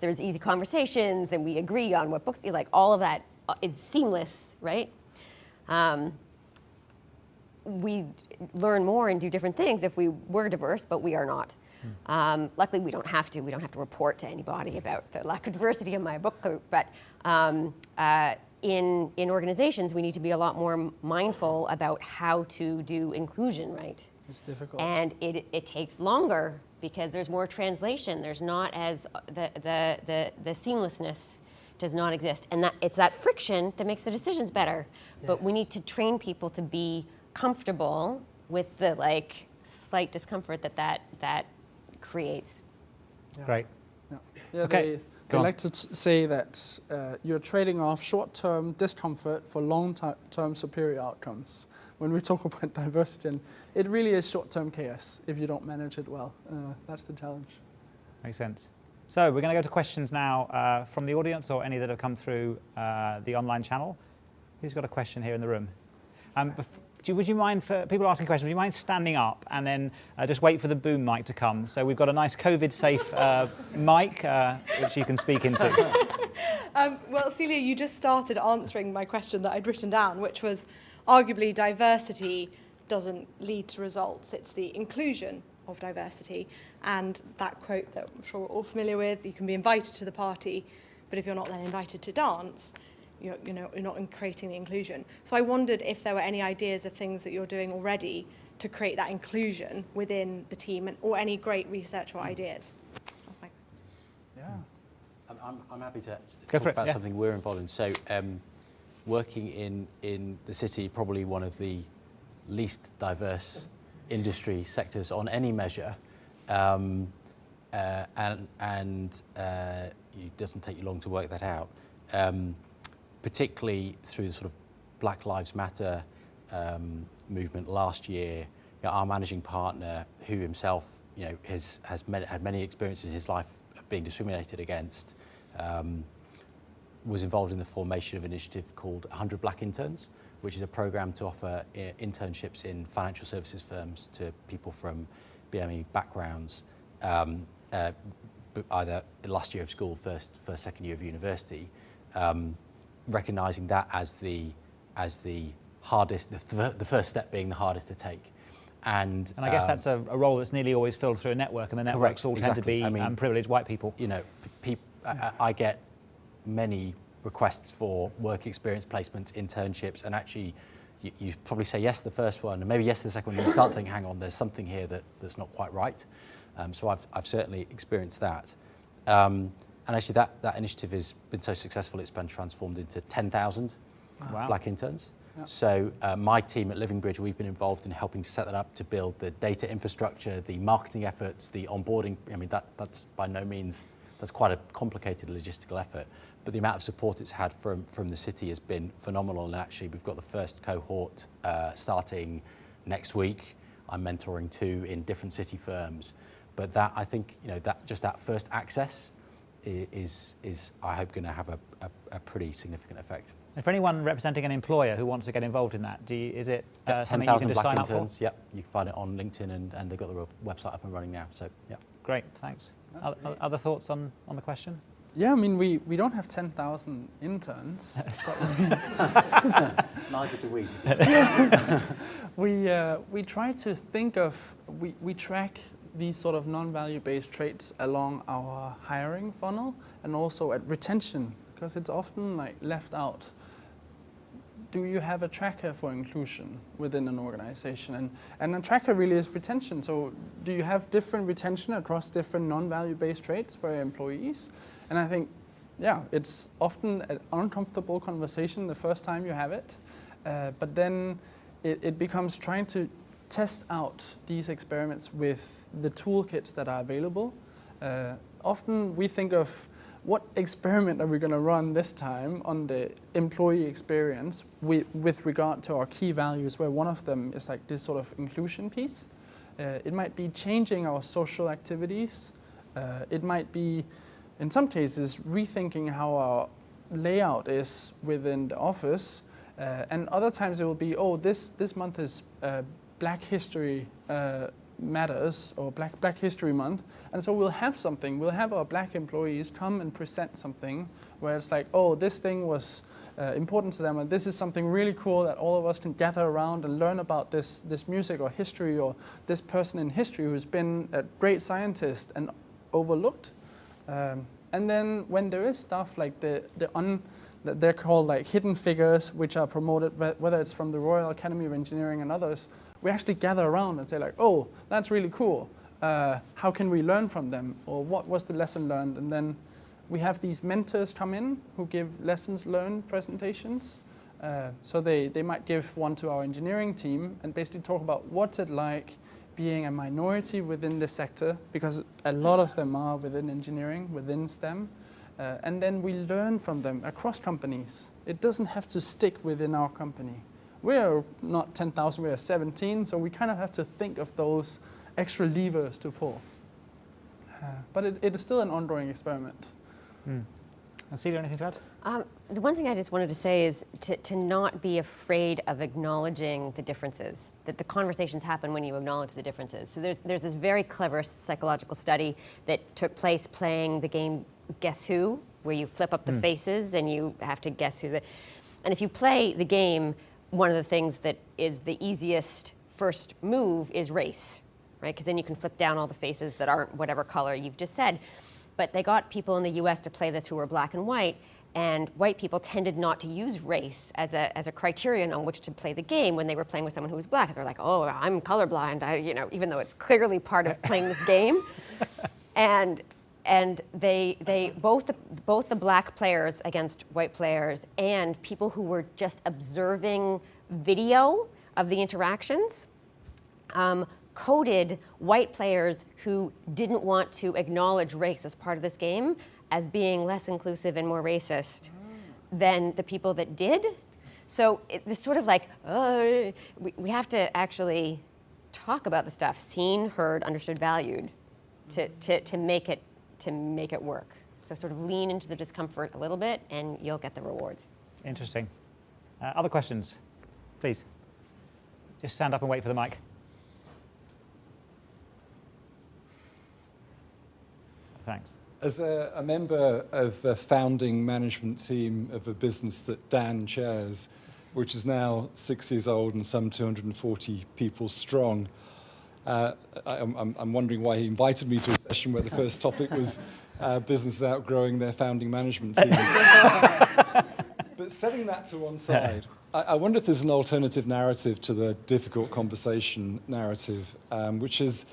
Speaker 3: there's easy conversations, and we agree on what books, like all of that is seamless, right? We learn more and do different things if we were diverse, but we are not. Luckily, we don't have to. We don't have to report to anybody about the lack of diversity in my book group. But in organizations, we need to be a lot more mindful about how to do inclusion, right?
Speaker 4: It's difficult.
Speaker 3: And it takes longer because there's more translation. There's not as the seamlessness does not exist, and it's that friction that makes the decisions better. Yes. But we need to train people to be comfortable with the slight discomfort that creates.
Speaker 4: Yeah.
Speaker 1: Great.
Speaker 4: Yeah,
Speaker 1: Okay.
Speaker 4: they like to say that you're trading off short-term discomfort for long-term superior outcomes. When we talk about diversity, and it really is short-term chaos if you don't manage it well. That's the challenge.
Speaker 1: Makes sense. So we're going to go to questions now from the audience, or any that have come through the online channel. Who's got a question here in the room? would you mind, for people asking questions, would you mind standing up and then just wait for the boom mic to come? So we've got a nice COVID-safe mic which you can speak into.
Speaker 5: Well, Celia, you just started answering my question that I'd written down, which was arguably diversity doesn't lead to results. It's the inclusion of diversity. And that quote that I'm sure we're all familiar with, you can be invited to the party, but if you're not then invited to dance, you're not creating the inclusion. So I wondered if there were any ideas of things that you're doing already to create that inclusion within the team, or any great research or ideas. That's my question.
Speaker 4: Yeah.
Speaker 2: I'm happy to
Speaker 1: Go
Speaker 2: talk
Speaker 1: for it,
Speaker 2: about
Speaker 1: yeah.
Speaker 2: something we're involved in. So working in the city, probably one of the least diverse industry sectors on any measure, and it doesn't take you long to work that out. Particularly through the sort of Black Lives Matter movement last year, our managing partner, who himself has had many experiences in his life of being discriminated against, was involved in the formation of an initiative called 100 Black Interns, which is a program to offer internships in financial services firms to people from BME backgrounds, either last year of school, first, second year of university. Recognising that as the hardest, the first step being the hardest to take, and
Speaker 1: I guess that's a role that's nearly always filled through a network, and the networks
Speaker 2: correct,
Speaker 1: all tend to be
Speaker 2: exactly.
Speaker 1: privileged white people.
Speaker 2: I get many requests for work experience placements, internships, and actually you probably say yes to the first one, and maybe yes to the second one, and you start thinking, hang on, there's something here that's not quite right. So I've certainly experienced that. And actually that initiative has been so successful, it's been transformed into 10,000
Speaker 1: Wow.
Speaker 2: black interns.
Speaker 4: Yeah.
Speaker 2: So my team at Livingbridge, we've been involved in helping set that up, to build the data infrastructure, the marketing efforts, the onboarding. I mean, that's by no means, that's quite a complicated logistical effort. But the amount of support it's had from the city has been phenomenal. And actually, we've got the first cohort starting next week. I'm mentoring 2 in different city firms. But that, I think, that first access is I hope going to have a pretty significant effect.
Speaker 1: And for anyone representing an employer who wants to get involved in that, is it something you can
Speaker 2: 10,000
Speaker 1: just
Speaker 2: black
Speaker 1: sign up for?
Speaker 2: interns. Yep, you can find it on LinkedIn, and they've got the website up and running now. So yeah.
Speaker 1: Great, thanks. Other thoughts on the question?
Speaker 4: Yeah, I mean, we don't have 10,000 interns, but
Speaker 2: Neither do we.
Speaker 4: we try to think of, we track these sort of non-value-based traits along our hiring funnel, and also at retention, because it's often like left out. Do you have a tracker for inclusion within an organization? And a tracker really is retention. So do you have different retention across different non-value-based traits for your employees? And I think, yeah, it's often an uncomfortable conversation the first time you have it, but then it becomes trying to test out these experiments with the toolkits that are available. Often we think of, what experiment are we going to run this time on the employee experience with regard to our key values, where one of them is like this sort of inclusion piece. It might be changing our social activities. It might be, in some cases, rethinking how our layout is within the office. And other times it will be, this month is Black History Matters, or Black History Month, and so we'll have something. We'll have our black employees come and present something where it's like, this thing was important to them, and this is something really cool that all of us can gather around and learn about this music or history, or this person in history who's been a great scientist and overlooked. And then when there is stuff like they're called like hidden figures, which are promoted, whether it's from the Royal Academy of Engineering and others, we actually gather around and say like, that's really cool. How can we learn from them? Or what was the lesson learned? And then we have these mentors come in who give lessons learned presentations. So they might give one to our engineering team and basically talk about what's it like being a minority within the sector, because a lot of them are within engineering, within STEM. And then we learn from them across companies. It doesn't have to stick within our company. We're not 10,000, we're 17, so we kind of have to think of those extra levers to pull. But it is still an ongoing experiment.
Speaker 1: Celia, anything to add?
Speaker 3: The one thing I just wanted to say is to not be afraid of acknowledging the differences, that the conversations happen when you acknowledge the differences. So there's this very clever psychological study that took place playing the game Guess Who, where you flip up the faces and you have to guess who and if you play the game, one of the things that is the easiest first move is race, right? Because then you can flip down all the faces that aren't whatever color you've just said. But they got people in the US to play this who were black and white people tended not to use race as a criterion on which to play the game when they were playing with someone who was black. Because they're like, oh, I'm colorblind, even though it's clearly part of playing this game. And they both the black players against white players and people who were just observing video of the interactions coded white players who didn't want to acknowledge race as part of this game as being less inclusive and more racist than the people that did. So it's sort of like, we have to actually talk about the stuff, seen, heard, understood, valued, to make it work. So sort of lean into the discomfort a little bit and you'll get the rewards.
Speaker 1: Interesting. Other questions? Please. Just stand up and wait for the mic. Thanks.
Speaker 6: As a member of the founding management team of a business that Dan chairs, which is now 6 years old and some 240 people strong, I'm wondering why he invited me to a session where the first topic was businesses outgrowing their founding management teams. But setting that to one side, I wonder if there's an alternative narrative to the difficult conversation narrative, which is,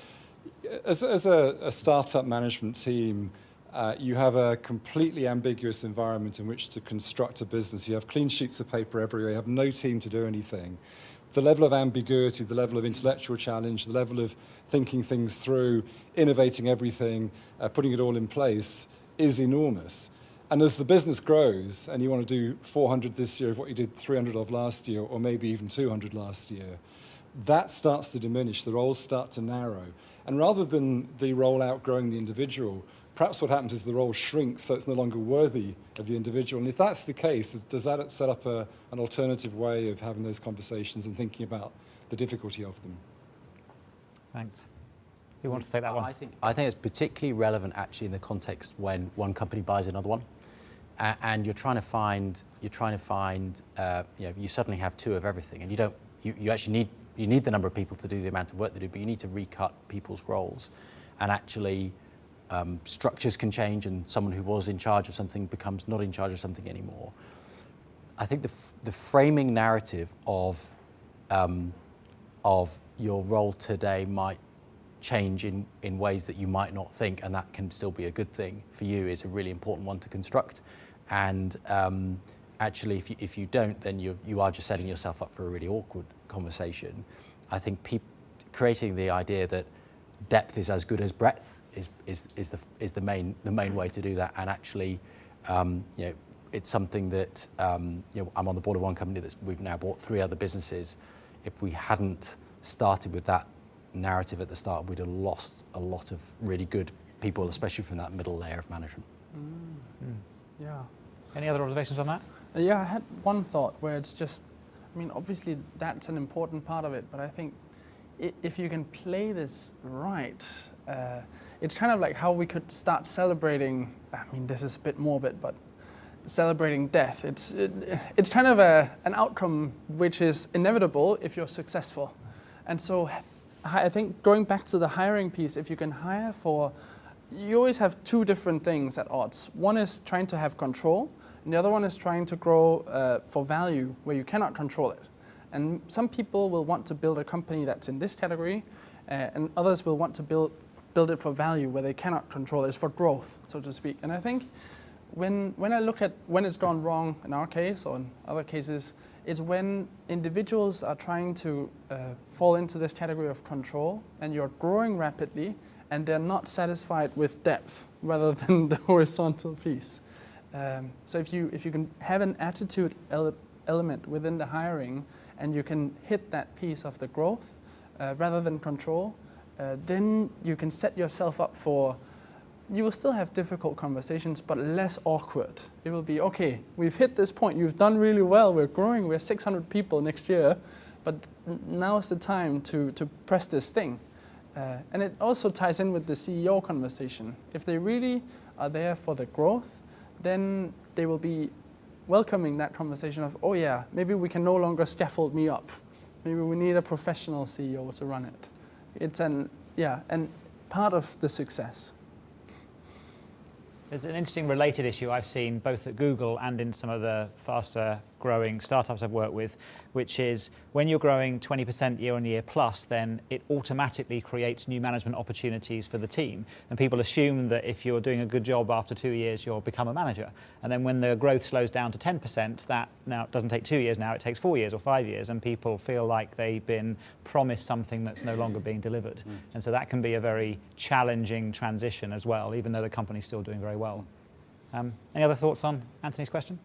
Speaker 6: as a startup management team, you have a completely ambiguous environment in which to construct a business. You have clean sheets of paper everywhere. You have no team to do anything. The level of ambiguity, the level of intellectual challenge, the level of thinking things through, innovating everything, putting it all in place is enormous. And as the business grows, and you want to do 400 this year of what you did 300 of last year, or maybe even 200 last year, that starts to diminish. The roles start to narrow. And rather than the role outgrowing the individual, perhaps what happens is the role shrinks so it's no longer worthy of the individual. And if that's the case, does that set up an alternative way of having those conversations and thinking about the difficulty of them?
Speaker 1: Thanks. Who wants to take that one?
Speaker 2: I think it's particularly relevant actually in the context when one company buys another one. And you're trying to find, you suddenly have two of everything, and you actually need the number of people to do the amount of work they do, but you need to recut people's roles, and actually structures can change, and someone who was in charge of something becomes not in charge of something anymore. I think the framing narrative of your role today might change in ways that you might not think, and that can still be a good thing for you, is a really important one to construct. And actually, if you don't, then you are just setting yourself up for a really awkward conversation. I think creating the idea that depth is as good as breadth is the main way to do that. And actually, it's something that I'm on the board of one company we've now bought 3 other businesses. If we hadn't started with that narrative at the start, we'd have lost a lot of really good people, especially from that middle layer of management.
Speaker 4: Yeah.
Speaker 1: Any other observations on that?
Speaker 4: Yeah, I had one thought where it's just, obviously that's an important part of it, but I think if you can play this right, it's kind of like how we could start celebrating, this is a bit morbid, but celebrating death. It's kind of an outcome which is inevitable if you're successful. And so I think going back to the hiring piece, if you can hire you always have 2 different things at odds. One is trying to have control, and the other one is trying to grow for value where you cannot control it. And some people will want to build a company that's in this category, and others will want to build it for value where they cannot control it. It's for growth, so to speak. And I think when I look at when it's gone wrong in our case or in other cases, it's when individuals are trying to fall into this category of control, and you're growing rapidly, and they're not satisfied with depth rather than the horizontal piece. So if you can have an attitude element within the hiring, and you can hit that piece of the growth rather than control, then you can set yourself up for you will still have difficult conversations, but less awkward. It will be, okay, we've hit this point, you've done really well, we're growing, we're 600 people next year, but now's the time to press this thing. And it also ties in with the CEO conversation. If they really are there for the growth, then they will be welcoming that conversation of, oh yeah, maybe we can no longer scaffold me up. Maybe we need a professional CEO to run it. It's and part of the success.
Speaker 1: There's an interesting related issue I've seen both at Google and in some of the faster growing startups I've worked with, which is when you're growing 20% year on year plus, then it automatically creates new management opportunities for the team. And people assume that if you're doing a good job after 2 years, you'll become a manager. And then when the growth slows down to 10%, that now it doesn't take 2 years now, it takes 4 years or 5 years, and people feel like they've been promised something that's no longer being delivered. And so that can be a very challenging transition as well, even though the company's still doing very well. Any other thoughts on Anthony's question?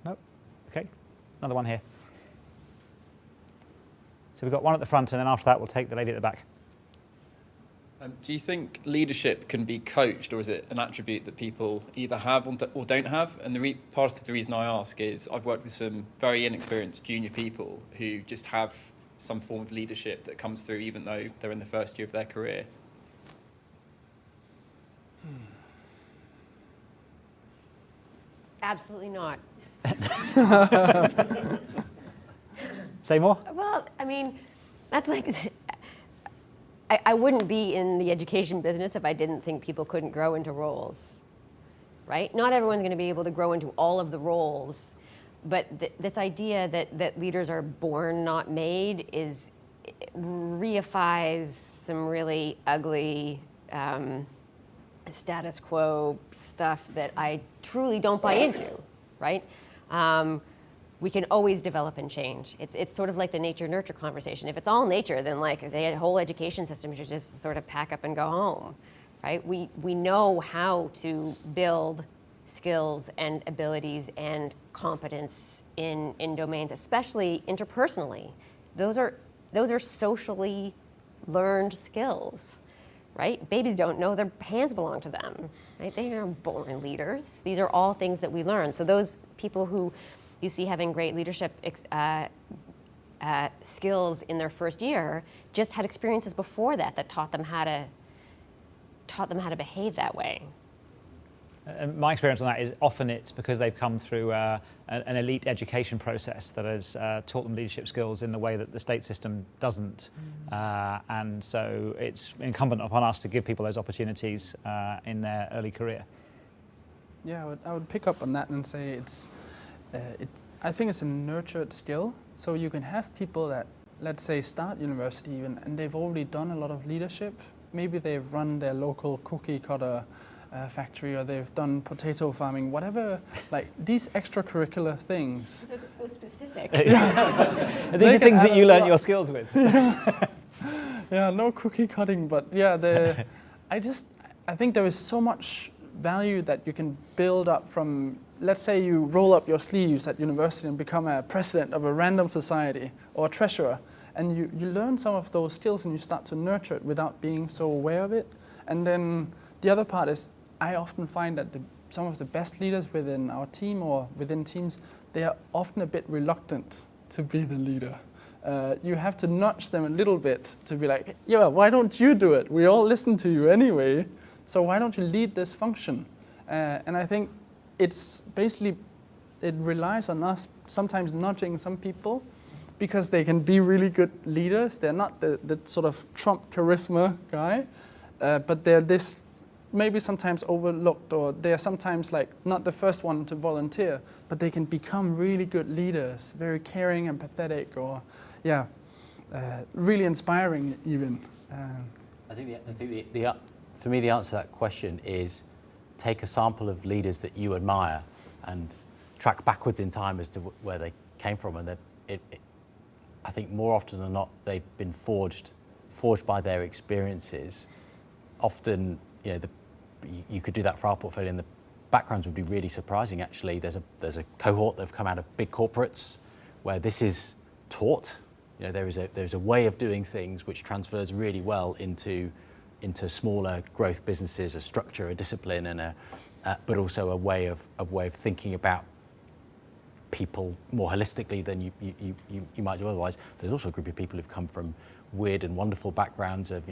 Speaker 1: No? Okay, another one here. So we've got one at the front, and then after that we'll take the lady at the back.
Speaker 7: Do you think leadership can be coached, or is it an attribute that people either have or don't have? And part of the reason I ask is I've worked with some very inexperienced junior people who just have some form of leadership that comes through even though they're in the first year of their career.
Speaker 3: Absolutely not.
Speaker 1: Say more?
Speaker 3: Well, I mean, that's like, I wouldn't be in the education business if I didn't think people couldn't grow into roles, right? Not everyone's going to be able to grow into all of the roles, but this idea that leaders are born, not made, reifies some really ugly status quo stuff that I truly don't buy into, right? We can always develop and change. It's sort of like the nature-nurture conversation. If it's all nature, then like the whole education system should just sort of pack up and go home, right? We know how to build skills and abilities and competence in domains, especially interpersonally. Those are socially learned skills. Right? Babies don't know their hands belong to them. Right? They are born leaders. These are all things that we learn. So those people who you see having great leadership skills in their first year just had experiences before that taught them how to behave that way.
Speaker 1: And my experience on that is often it's because they've come through an elite education process that has taught them leadership skills in the way that the state system doesn't. And so it's incumbent upon us to give people those opportunities in their early career.
Speaker 4: Yeah, I would pick up on that and say I think it's a nurtured skill. So you can have people that, let's say, start university even, and they've already done a lot of leadership. Maybe they've run their local cookie cutter factory, or they've done potato farming, whatever, like these extracurricular things.
Speaker 3: It's so specific.
Speaker 1: These are things that you learn your skills with.
Speaker 4: Yeah, no cookie cutting, but yeah, I think there is so much value that you can build up from, let's say you roll up your sleeves at university and become a president of a random society or a treasurer, and you learn some of those skills and you start to nurture it without being so aware of it. And then the other part is, I often find that some of the best leaders within our team or within teams, they are often a bit reluctant to be the leader. You have to nudge them a little bit to be like, yeah, why don't you do it? We all listen to you anyway, so why don't you lead this function? And I think it's basically, it relies on us sometimes nudging some people because they can be really good leaders. They're not the sort of Trump charisma guy, but they're this maybe sometimes overlooked, or they're sometimes like not the first one to volunteer, but they can become really good leaders, very caring, empathetic, or really inspiring even.
Speaker 2: I think for me the answer to that question is take a sample of leaders that you admire and track backwards in time as to where they came from, and I think more often than not they've been forged by their experiences. Often, you could do that for our portfolio, and the backgrounds would be really surprising. Actually, there's a cohort that have come out of big corporates where this is taught. There's a way of doing things which transfers really well into into smaller growth businesses, a structure, a discipline, and but also a way of thinking about people more holistically than you might do otherwise. There's also a group of people who've come from weird and wonderful backgrounds of,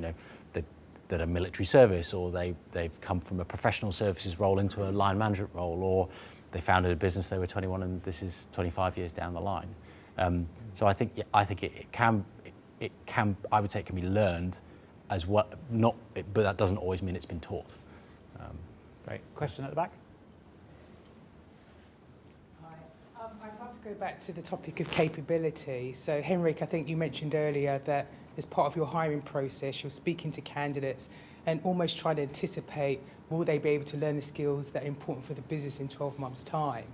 Speaker 2: that are military service, or they've come from a professional services role into a line management role, or they founded a business they were 21 and this is 25 years down the line. So I think it can I would say it can be learned as well, but that doesn't always mean it's been taught.
Speaker 1: Great. Question at the back?
Speaker 8: I'd love to go back to the topic of capability. So Henrik, I think you mentioned earlier that as part of your hiring process, you're speaking to candidates and almost trying to anticipate, will they be able to learn the skills that are important for the business in 12 months' time?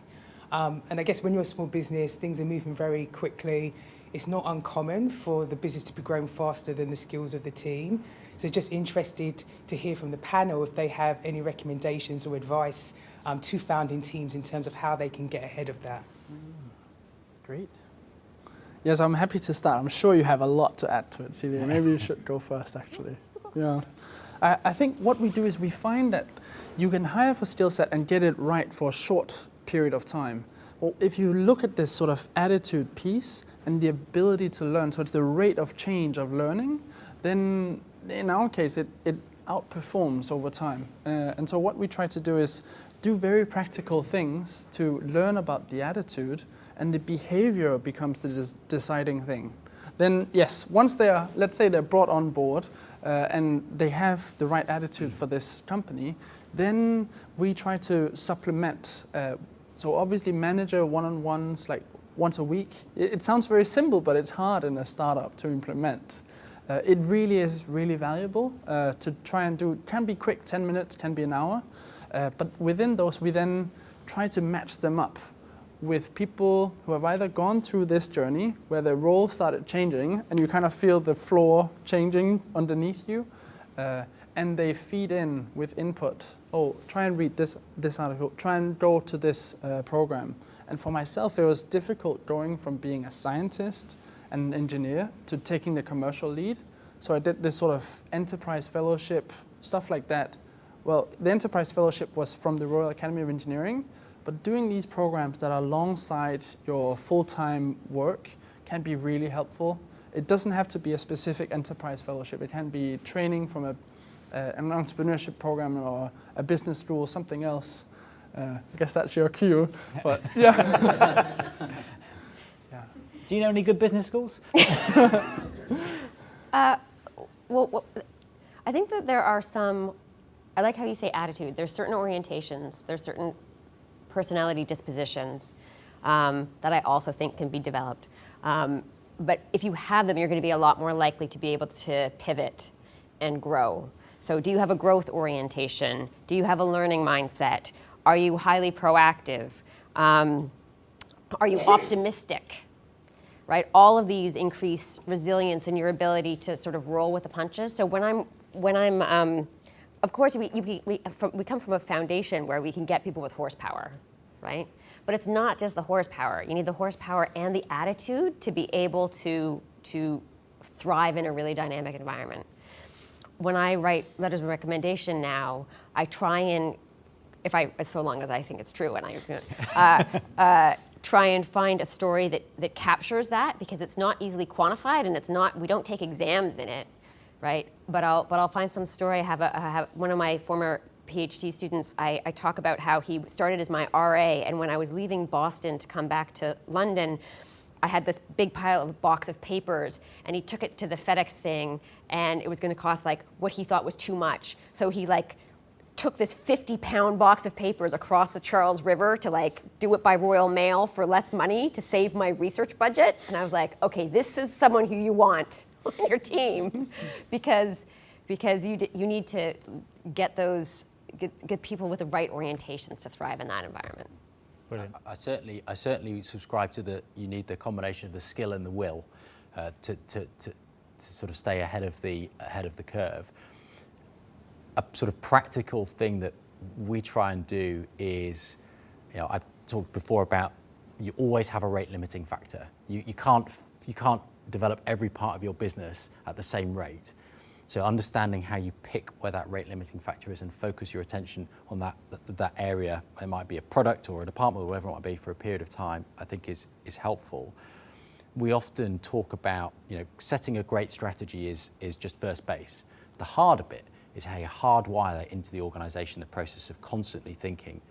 Speaker 8: And I guess when you're a small business, things are moving very quickly. It's not uncommon for the business to be growing faster than the skills of the team. So just interested to hear from the panel if they have any recommendations or advice to founding teams in terms of how they can get ahead of that.
Speaker 4: Great. Yes, I'm happy to start. I'm sure you have a lot to add to it, Celia. Maybe you should go first, actually. Yeah. I think what we do is we find that you can hire for skill set and get it right for a short period of time. Well, if you look at this sort of attitude piece and the ability to learn, so it's the rate of change of learning, then in our case, it outperforms over time. And so what we try to do is do very practical things to learn about the attitude, and the behavior becomes the deciding thing. Then yes, once they are, let's say they're brought on board and they have the right attitude for this company, then we try to supplement. So obviously manager one-on-ones like once a week. It sounds very simple, but it's hard in a startup to implement. It really is really valuable to try and do. It can be quick, 10 minutes, can be an hour. But within those, we then try to match them up with people who have either gone through this journey where their role started changing and you kind of feel the floor changing underneath you, and they feed in with input. Oh, try and read this article, try and go to this program. And for myself, it was difficult going from being a scientist and an engineer to taking the commercial lead. So I did this sort of enterprise fellowship, stuff like that. Well, the enterprise fellowship was from the Royal Academy of Engineering, but doing these programs that are alongside your full-time work can be really helpful. It doesn't have to be a specific enterprise fellowship. It can be training from an entrepreneurship program or a business school, something else. I guess that's your cue, but yeah. Yeah.
Speaker 1: Do you know any good business schools?
Speaker 3: Well, I think that there are some, I like how you say attitude. There's certain orientations, there's certain personality dispositions that I also think can be developed. But if you have them, you're going to be a lot more likely to be able to pivot and grow. So do you have a growth orientation? Do you have a learning mindset? Are you highly proactive? Are you optimistic? Right? All of these increase resilience and your ability to sort of roll with the punches. So when I'm of course, we come from a foundation where we can get people with horsepower, right? But it's not just the horsepower. You need the horsepower and the attitude to be able to thrive in a really dynamic environment. When I write letters of recommendation now, I try and, so long as I think it's true, and I try and find a story that captures that, because it's not easily quantified and we don't take exams in it. Right, but I'll find some story. I have one of my former PhD students. I talk about how he started as my RA, and when I was leaving Boston to come back to London, I had this big box of papers, and he took it to the FedEx thing, and it was going to cost like what he thought was too much. So he took this 50-pound box of papers across the Charles River to do it by Royal Mail for less money to save my research budget. And I was like, okay, this is someone who you want on your team, because you need to get people with the right orientations to thrive in that environment.
Speaker 1: Brilliant.
Speaker 2: I certainly subscribe to you need the combination of the skill and the will to sort of stay ahead of the curve. A sort of practical thing that we try and do is, I've talked before about you always have a rate limiting factor. You can't develop every part of your business at the same rate. So understanding how you pick where that rate limiting factor is and focus your attention on that area. It might be a product or a department or whatever it might be for a period of time, I think is helpful. We often talk about, setting a great strategy is just first base. The harder bit is how you hardwire into the organisation the process of constantly thinking,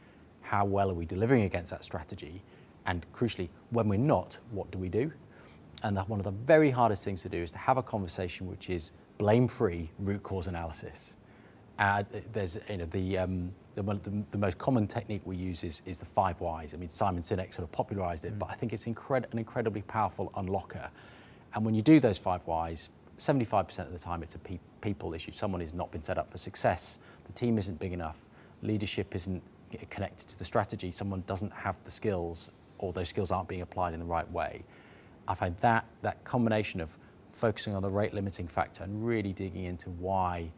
Speaker 2: how well are we delivering against that strategy? And crucially, when we're not, what do we do? And one of the very hardest things to do is to have a conversation which is blame-free root cause analysis. There's the most common technique we use is the 5 whys. I mean, Simon Sinek sort of popularised it, but I think it's an incredibly powerful unlocker. And when you do those 5 whys, 75% of the time it's a people issue. Someone has not been set up for success. The team isn't big enough. Leadership isn't connected to the strategy. Someone doesn't have the skills, or those skills aren't being applied in the right way. I find that combination of focusing on the rate limiting factor and really digging into why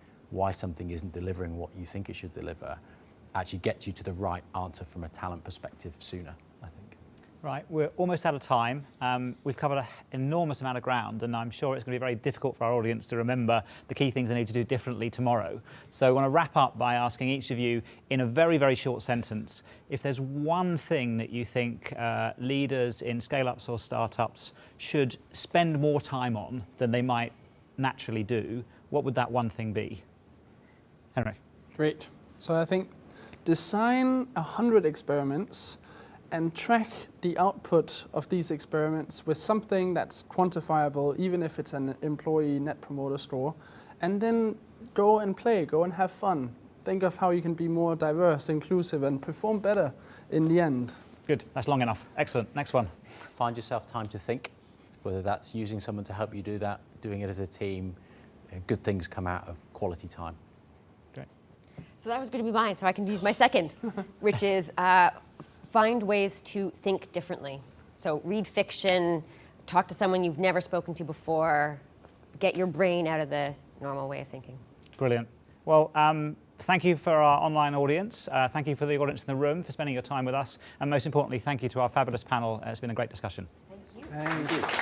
Speaker 2: something isn't delivering what you think it should deliver actually gets you to the right answer from a talent perspective sooner, I think.
Speaker 1: Right, we're almost out of time. We've covered an enormous amount of ground, and I'm sure it's going to be very difficult for our audience to remember the key things they need to do differently tomorrow. So I want to wrap up by asking each of you, in a very, very short sentence, if there's one thing that you think leaders in scale-ups or startups should spend more time on than they might naturally do, what would that one thing be? Henrik.
Speaker 4: Great. So I think design 100 experiments and track the output of these experiments with something that's quantifiable, even if it's an employee net promoter score, and then go and play, go and have fun. Think of how you can be more diverse, inclusive, and perform better in the end.
Speaker 1: Good, that's long enough. Excellent, next one.
Speaker 2: Find yourself time to think, whether that's using someone to help you do that, doing it as a team. Good things come out of quality time.
Speaker 1: Great.
Speaker 3: So that was going to be mine, so I can use my second, which is find ways to think differently. So read fiction, talk to someone you've never spoken to before, get your brain out of the normal way of thinking.
Speaker 1: Brilliant. Well, thank you for our online audience. Thank you for the audience in the room for spending your time with us. And most importantly, thank you to our fabulous panel. It's been a great discussion.
Speaker 3: Thank you.
Speaker 4: Thanks.